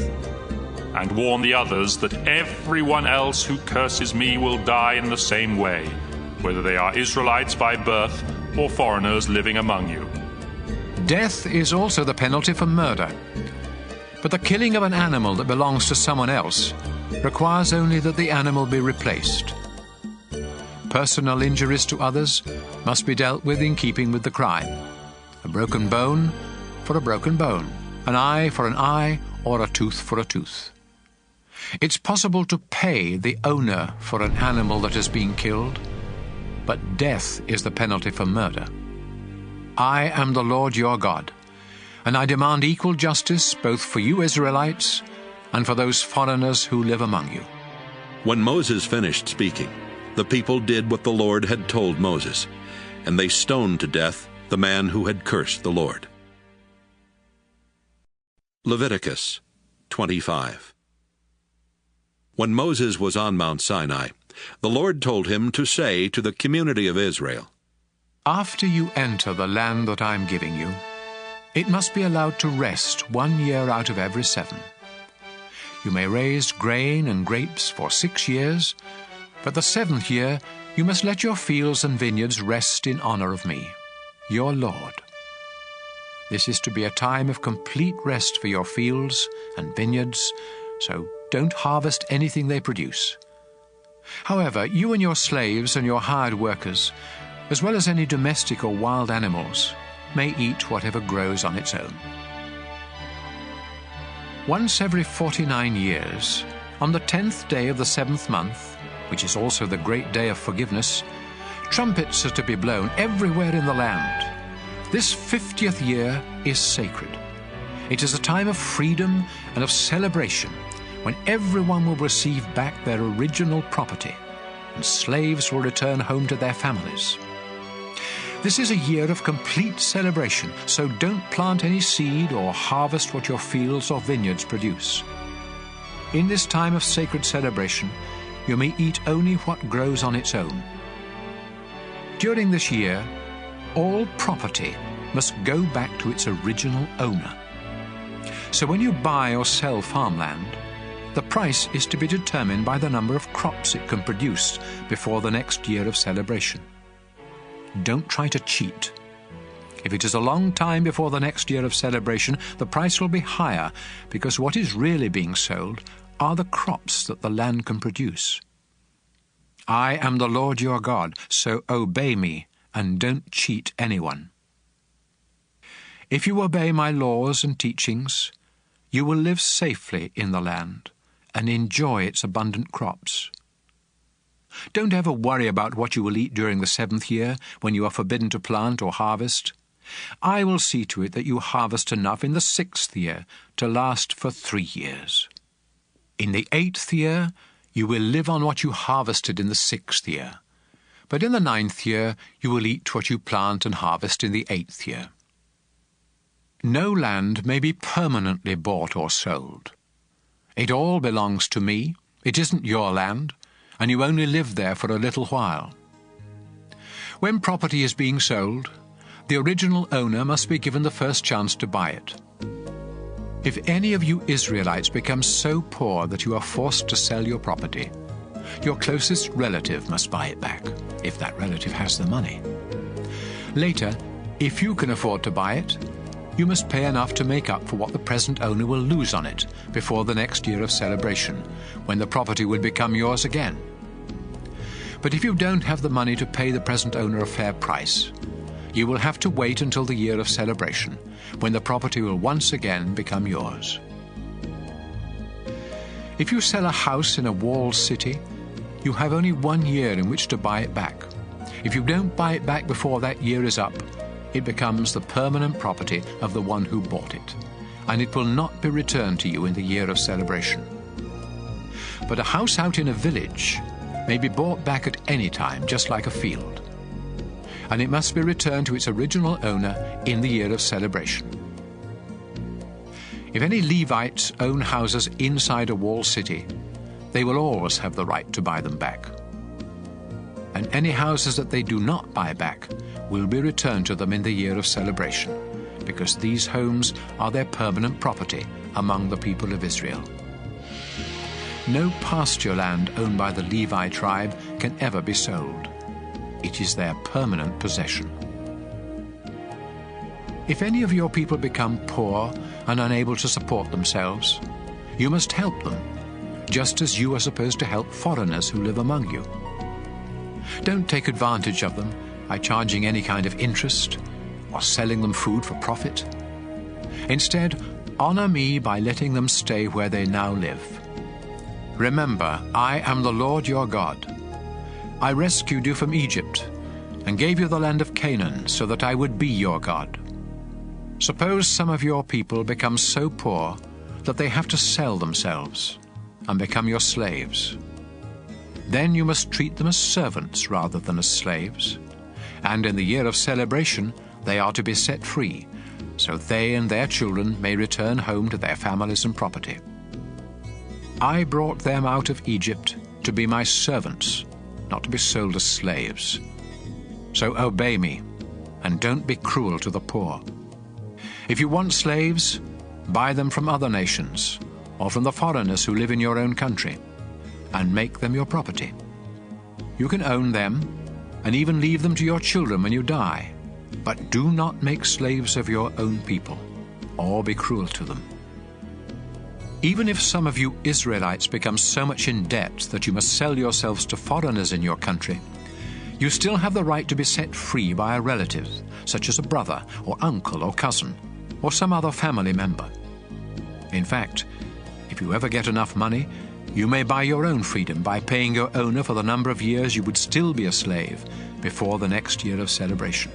And warn the others that everyone else who curses me will die in the same way, whether they are Israelites by birth or foreigners living among you." Death is also the penalty for murder. But the killing of an animal that belongs to someone else requires only that the animal be replaced. Personal injuries to others must be dealt with in keeping with the crime. A broken bone for a broken bone, an eye for an eye, or a tooth for a tooth. It's possible to pay the owner for an animal that has been killed, but death is the penalty for murder. I am the Lord your God, and I demand equal justice both for you Israelites and for those foreigners who live among you. When Moses finished speaking, the people did what the Lord had told Moses, and they stoned to death the man who had cursed the Lord. Leviticus 25. When Moses was on Mount Sinai, the Lord told him to say to the community of Israel, After you enter the land that I am giving you, it must be allowed to rest 1 year out of every 7. You may raise grain and grapes for 6 years, but the 7th year you must let your fields and vineyards rest in honor of me, your Lord. This is to be a time of complete rest for your fields and vineyards, so don't harvest anything they produce. However, you and your slaves and your hired workers, as well as any domestic or wild animals, may eat whatever grows on its own. Once every 49 years, on the 10th day of the 7th month, which is also the great day of forgiveness, trumpets are to be blown everywhere in the land. This 50th year is sacred. It is a time of freedom and of celebration, when everyone will receive back their original property, and slaves will return home to their families. This is a year of complete celebration, so don't plant any seed or harvest what your fields or vineyards produce. In this time of sacred celebration, you may eat only what grows on its own. During this year, all property must go back to its original owner. So when you buy or sell farmland, the price is to be determined by the number of crops it can produce before the next year of celebration. Don't try to cheat. If it is a long time before the next year of celebration, the price will be higher, because what is really being sold are the crops that the land can produce. I am the Lord your God, so obey me and don't cheat anyone. If you obey my laws and teachings, you will live safely in the land and enjoy its abundant crops. Don't ever worry about what you will eat during the 7th year, when you are forbidden to plant or harvest. I will see to it that you harvest enough in the 6th year to last for 3 years. In the 8th year, you will live on what you harvested in the 6th year. But in the 9th year, you will eat what you plant and harvest in the 8th year. No land may be permanently bought or sold. It all belongs to me. It isn't your land, and you only live there for a little while. When property is being sold, the original owner must be given the first chance to buy it. If any of you Israelites become so poor that you are forced to sell your property, your closest relative must buy it back, if that relative has the money. Later, if you can afford to buy it, you must pay enough to make up for what the present owner will lose on it before the next year of celebration, when the property would become yours again. But if you don't have the money to pay the present owner a fair price, you will have to wait until the year of celebration, when the property will once again become yours. If you sell a house in a walled city, you have only 1 year in which to buy it back. If you don't buy it back before that year is up, it becomes the permanent property of the one who bought it, and it will not be returned to you in the year of celebration. But a house out in a village may be bought back at any time, just like a field, and it must be returned to its original owner in the year of celebration. If any Levites own houses inside a walled city, they will always have the right to buy them back. And any houses that they do not buy back will be returned to them in the year of celebration, because these homes are their permanent property among the people of Israel. No pasture land owned by the Levi tribe can ever be sold. It is their permanent possession. If any of your people become poor and unable to support themselves, you must help them, just as you are supposed to help foreigners who live among you. Don't take advantage of them by charging any kind of interest or selling them food for profit. Instead, honor me by letting them stay where they now live. Remember, I am the Lord your God. I rescued you from Egypt and gave you the land of Canaan so that I would be your God. Suppose some of your people become so poor that they have to sell themselves and become your slaves. Then you must treat them as servants rather than as slaves, and in the year of celebration they are to be set free, so they and their children may return home to their families and property. I brought them out of Egypt to be my servants, not to be sold as slaves. So obey me, and don't be cruel to the poor. If you want slaves, buy them from other nations, or from the foreigners who live in your own country, and make them your property. You can own them, and even leave them to your children when you die, but do not make slaves of your own people, or be cruel to them. Even if some of you Israelites become so much in debt that you must sell yourselves to foreigners in your country, you still have the right to be set free by a relative, such as a brother or uncle or cousin, or some other family member. In fact, if you ever get enough money, you may buy your own freedom by paying your owner for the number of years you would still be a slave before the next year of celebration.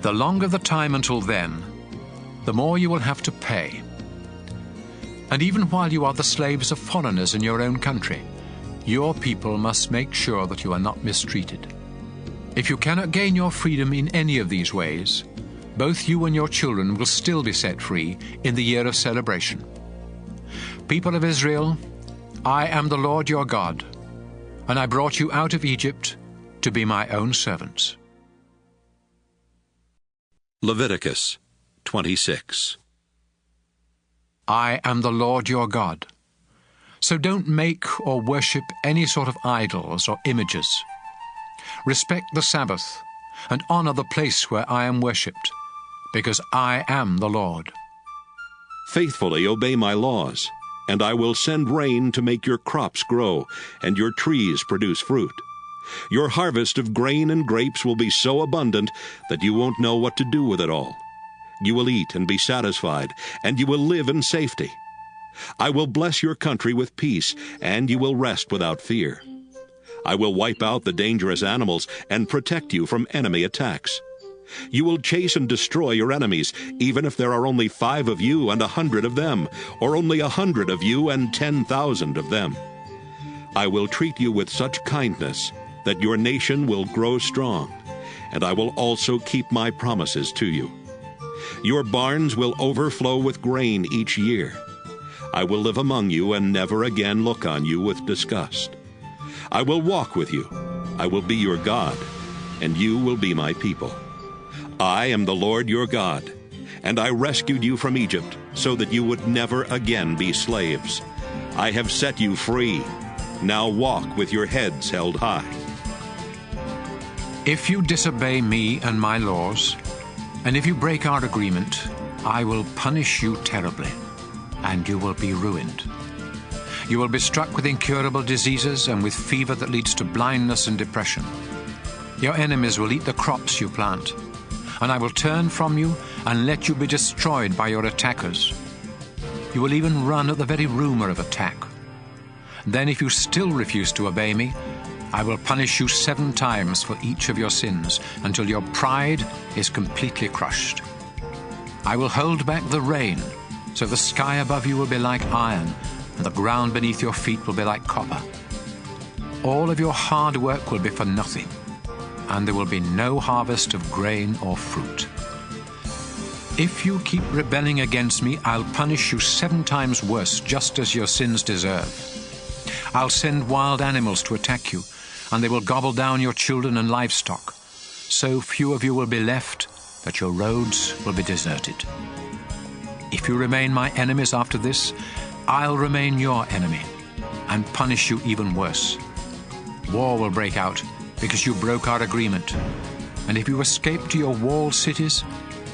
The longer the time until then, the more you will have to pay. And even while you are the slaves of foreigners in your own country, your people must make sure that you are not mistreated. If you cannot gain your freedom in any of these ways, both you and your children will still be set free in the year of celebration. People of Israel, I am the Lord your God, and I brought you out of Egypt to be my own servants. Leviticus 26. I am the Lord your God. So don't make or worship any sort of idols or images. Respect the Sabbath and honor the place where I am worshipped, because I am the Lord. Faithfully obey my laws, and I will send rain to make your crops grow, and your trees produce fruit. Your harvest of grain and grapes will be so abundant that you won't know what to do with it all. You will eat and be satisfied, and you will live in safety. I will bless your country with peace, and you will rest without fear. I will wipe out the dangerous animals and protect you from enemy attacks. You will chase and destroy your enemies, even if there are only 5 of you and 100 of them, or only 100 of you and 10,000 of them. I will treat you with such kindness that your nation will grow strong, and I will also keep my promises to you. Your barns will overflow with grain each year. I will live among you and never again look on you with disgust. I will walk with you. I will be your God, and you will be my people. I am the Lord your God, and I rescued you from Egypt so that you would never again be slaves. I have set you free. Now walk with your heads held high. If you disobey me and my laws, and if you break our agreement, I will punish you terribly, and you will be ruined. You will be struck with incurable diseases and with fever that leads to blindness and depression. Your enemies will eat the crops you plant, and I will turn from you and let you be destroyed by your attackers. You will even run at the very rumor of attack. Then if you still refuse to obey me, I will punish you 7 times for each of your sins, until your pride is completely crushed. I will hold back the rain, so the sky above you will be like iron, and the ground beneath your feet will be like copper. All of your hard work will be for nothing, and there will be no harvest of grain or fruit. If you keep rebelling against me, I'll punish you 7 times worse, just as your sins deserve. I'll send wild animals to attack you, and they will gobble down your children and livestock. So few of you will be left that your roads will be deserted. If you remain my enemies after this, I'll remain your enemy and punish you even worse. War will break out because you broke our agreement. And if you escape to your walled cities,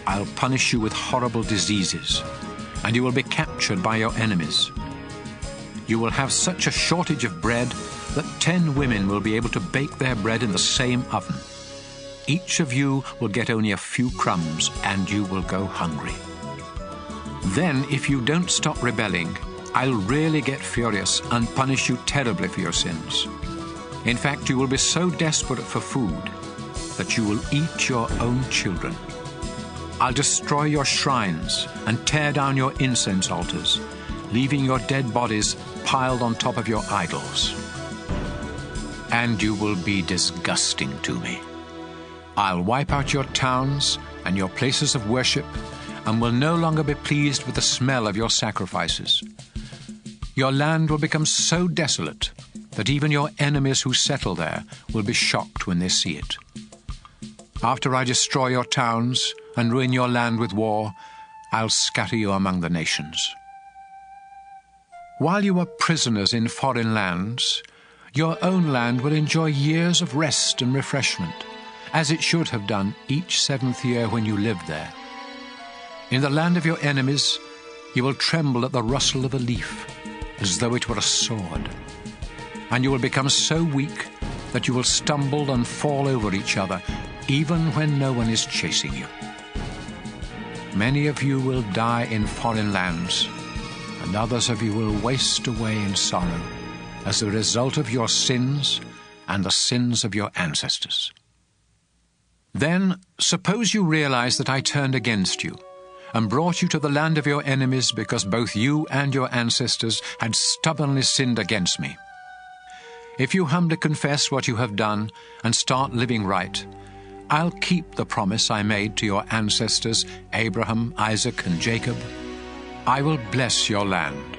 I'll punish you with horrible diseases, and you will be captured by your enemies. You will have such a shortage of bread that 10 women will be able to bake their bread in the same oven. Each of you will get only a few crumbs, and you will go hungry. Then, if you don't stop rebelling, I'll really get furious and punish you terribly for your sins. In fact, you will be so desperate for food that you will eat your own children. I'll destroy your shrines and tear down your incense altars, leaving your dead bodies piled on top of your idols. And you will be disgusting to me. I'll wipe out your towns and your places of worship, and will no longer be pleased with the smell of your sacrifices. Your land will become so desolate that even your enemies who settle there will be shocked when they see it. After I destroy your towns and ruin your land with war, I'll scatter you among the nations. While you are prisoners in foreign lands, your own land will enjoy years of rest and refreshment, as it should have done each 7th year when you lived there. In the land of your enemies, you will tremble at the rustle of a leaf, as though it were a sword. And you will become so weak that you will stumble and fall over each other, even when no one is chasing you. Many of you will die in foreign lands, and others of you will waste away in sorrow as a result of your sins and the sins of your ancestors. Then, suppose you realize that I turned against you and brought you to the land of your enemies because both you and your ancestors had stubbornly sinned against me. If you humbly confess what you have done and start living right, I'll keep the promise I made to your ancestors, Abraham, Isaac, and Jacob. I will bless your land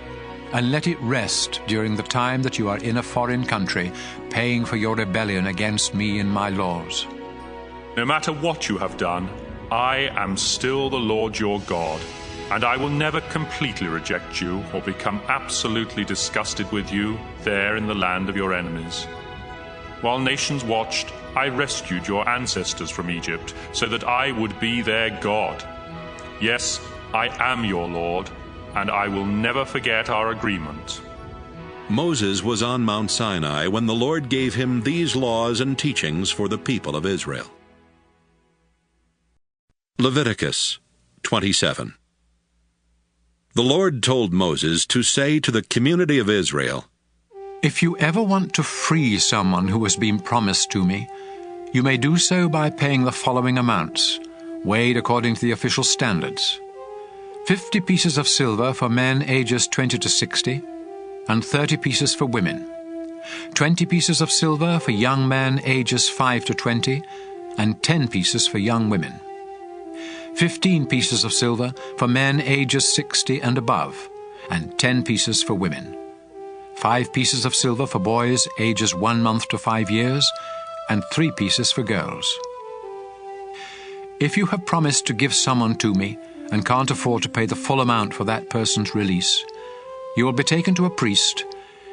and let it rest during the time that you are in a foreign country, paying for your rebellion against me and my laws. No matter what you have done, I am still the Lord your God, and I will never completely reject you or become absolutely disgusted with you there in the land of your enemies. While nations watched, I rescued your ancestors from Egypt so that I would be their God. Yes, I am your Lord, and I will never forget our agreement. Moses was on Mount Sinai when the Lord gave him these laws and teachings for the people of Israel. Leviticus 27. The Lord told Moses to say to the community of Israel, If you ever want to free someone who has been promised to me, you may do so by paying the following amounts, weighed according to the official standards: 50 pieces of silver for men ages 20 to 60, and 30 pieces for women; 20 pieces of silver for young men ages 5 to 20, and 10 pieces for young women; 15 pieces of silver for men ages 60 and above, and 10 pieces for women; 5 pieces of silver for boys ages 1 month to 5 years, and 3 pieces for girls. If you have promised to give someone to me and can't afford to pay the full amount for that person's release, you will be taken to a priest,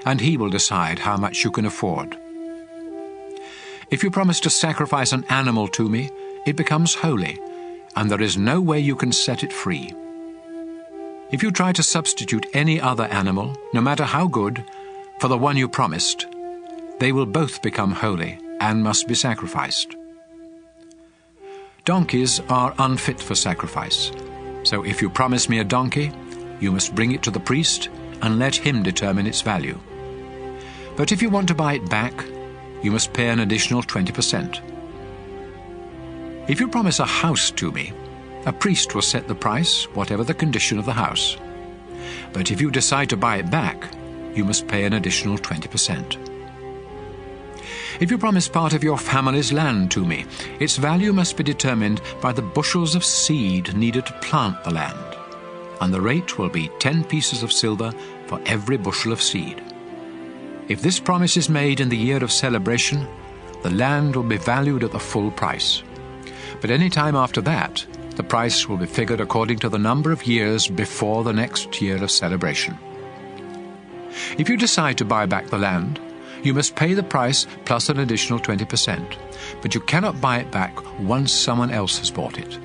and he will decide how much you can afford. If you promise to sacrifice an animal to me, it becomes holy, and there is no way you can set it free. If you try to substitute any other animal, no matter how good, for the one you promised, they will both become holy and must be sacrificed. Donkeys are unfit for sacrifice, so if you promise me a donkey, you must bring it to the priest and let him determine its value. But if you want to buy it back, you must pay an additional 20%. If you promise a house to me, a priest will set the price, whatever the condition of the house. But if you decide to buy it back, you must pay an additional 20%. If you promise part of your family's land to me, its value must be determined by the bushels of seed needed to plant the land, and the rate will be 10 pieces of silver for every bushel of seed. If this promise is made in the year of celebration, the land will be valued at the full price. But any time after that, the price will be figured according to the number of years before the next year of celebration. If you decide to buy back the land, you must pay the price plus an additional 20%, but you cannot buy it back once someone else has bought it.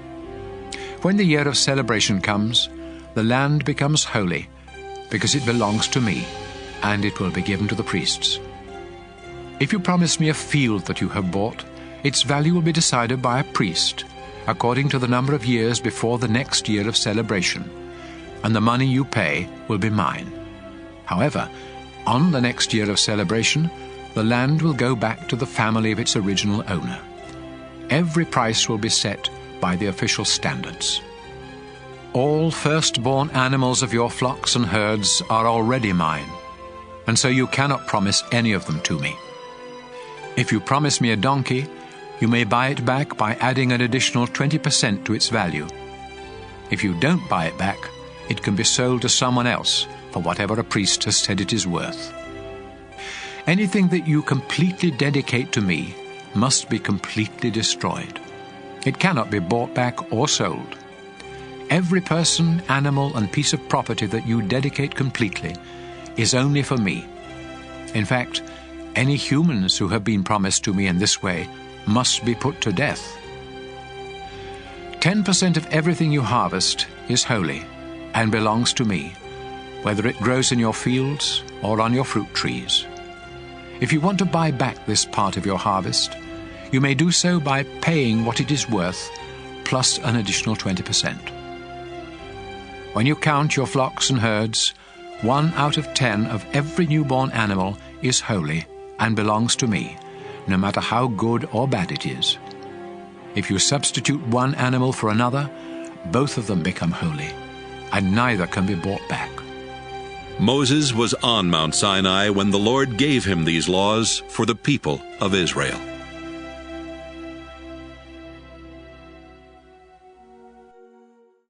When the year of celebration comes, the land becomes holy, because it belongs to me, and it will be given to the priests. If you promise me a field that you have bought, its value will be decided by a priest, according to the number of years before the next year of celebration, and the money you pay will be mine. However, on the next year of celebration, the land will go back to the family of its original owner. Every price will be set by the official standards. All firstborn animals of your flocks and herds are already mine, and so you cannot promise any of them to me. If you promise me a donkey, you may buy it back by adding an additional 20% to its value. If you don't buy it back, it can be sold to someone else for whatever a priest has said it is worth. Anything that you completely dedicate to me must be completely destroyed. It cannot be bought back or sold. Every person, animal, and piece of property that you dedicate completely is only for me. In fact, any humans who have been promised to me in this way must be put to death. 10% of everything you harvest is holy and belongs to me, whether it grows in your fields or on your fruit trees. If you want to buy back this part of your harvest, you may do so by paying what it is worth, plus an additional 20%. When you count your flocks and herds, 1 out of 10 of every newborn animal is holy and belongs to me, no matter how good or bad it is. If you substitute one animal for another, both of them become holy, and neither can be bought back. Moses was on Mount Sinai when the Lord gave him these laws for the people of Israel.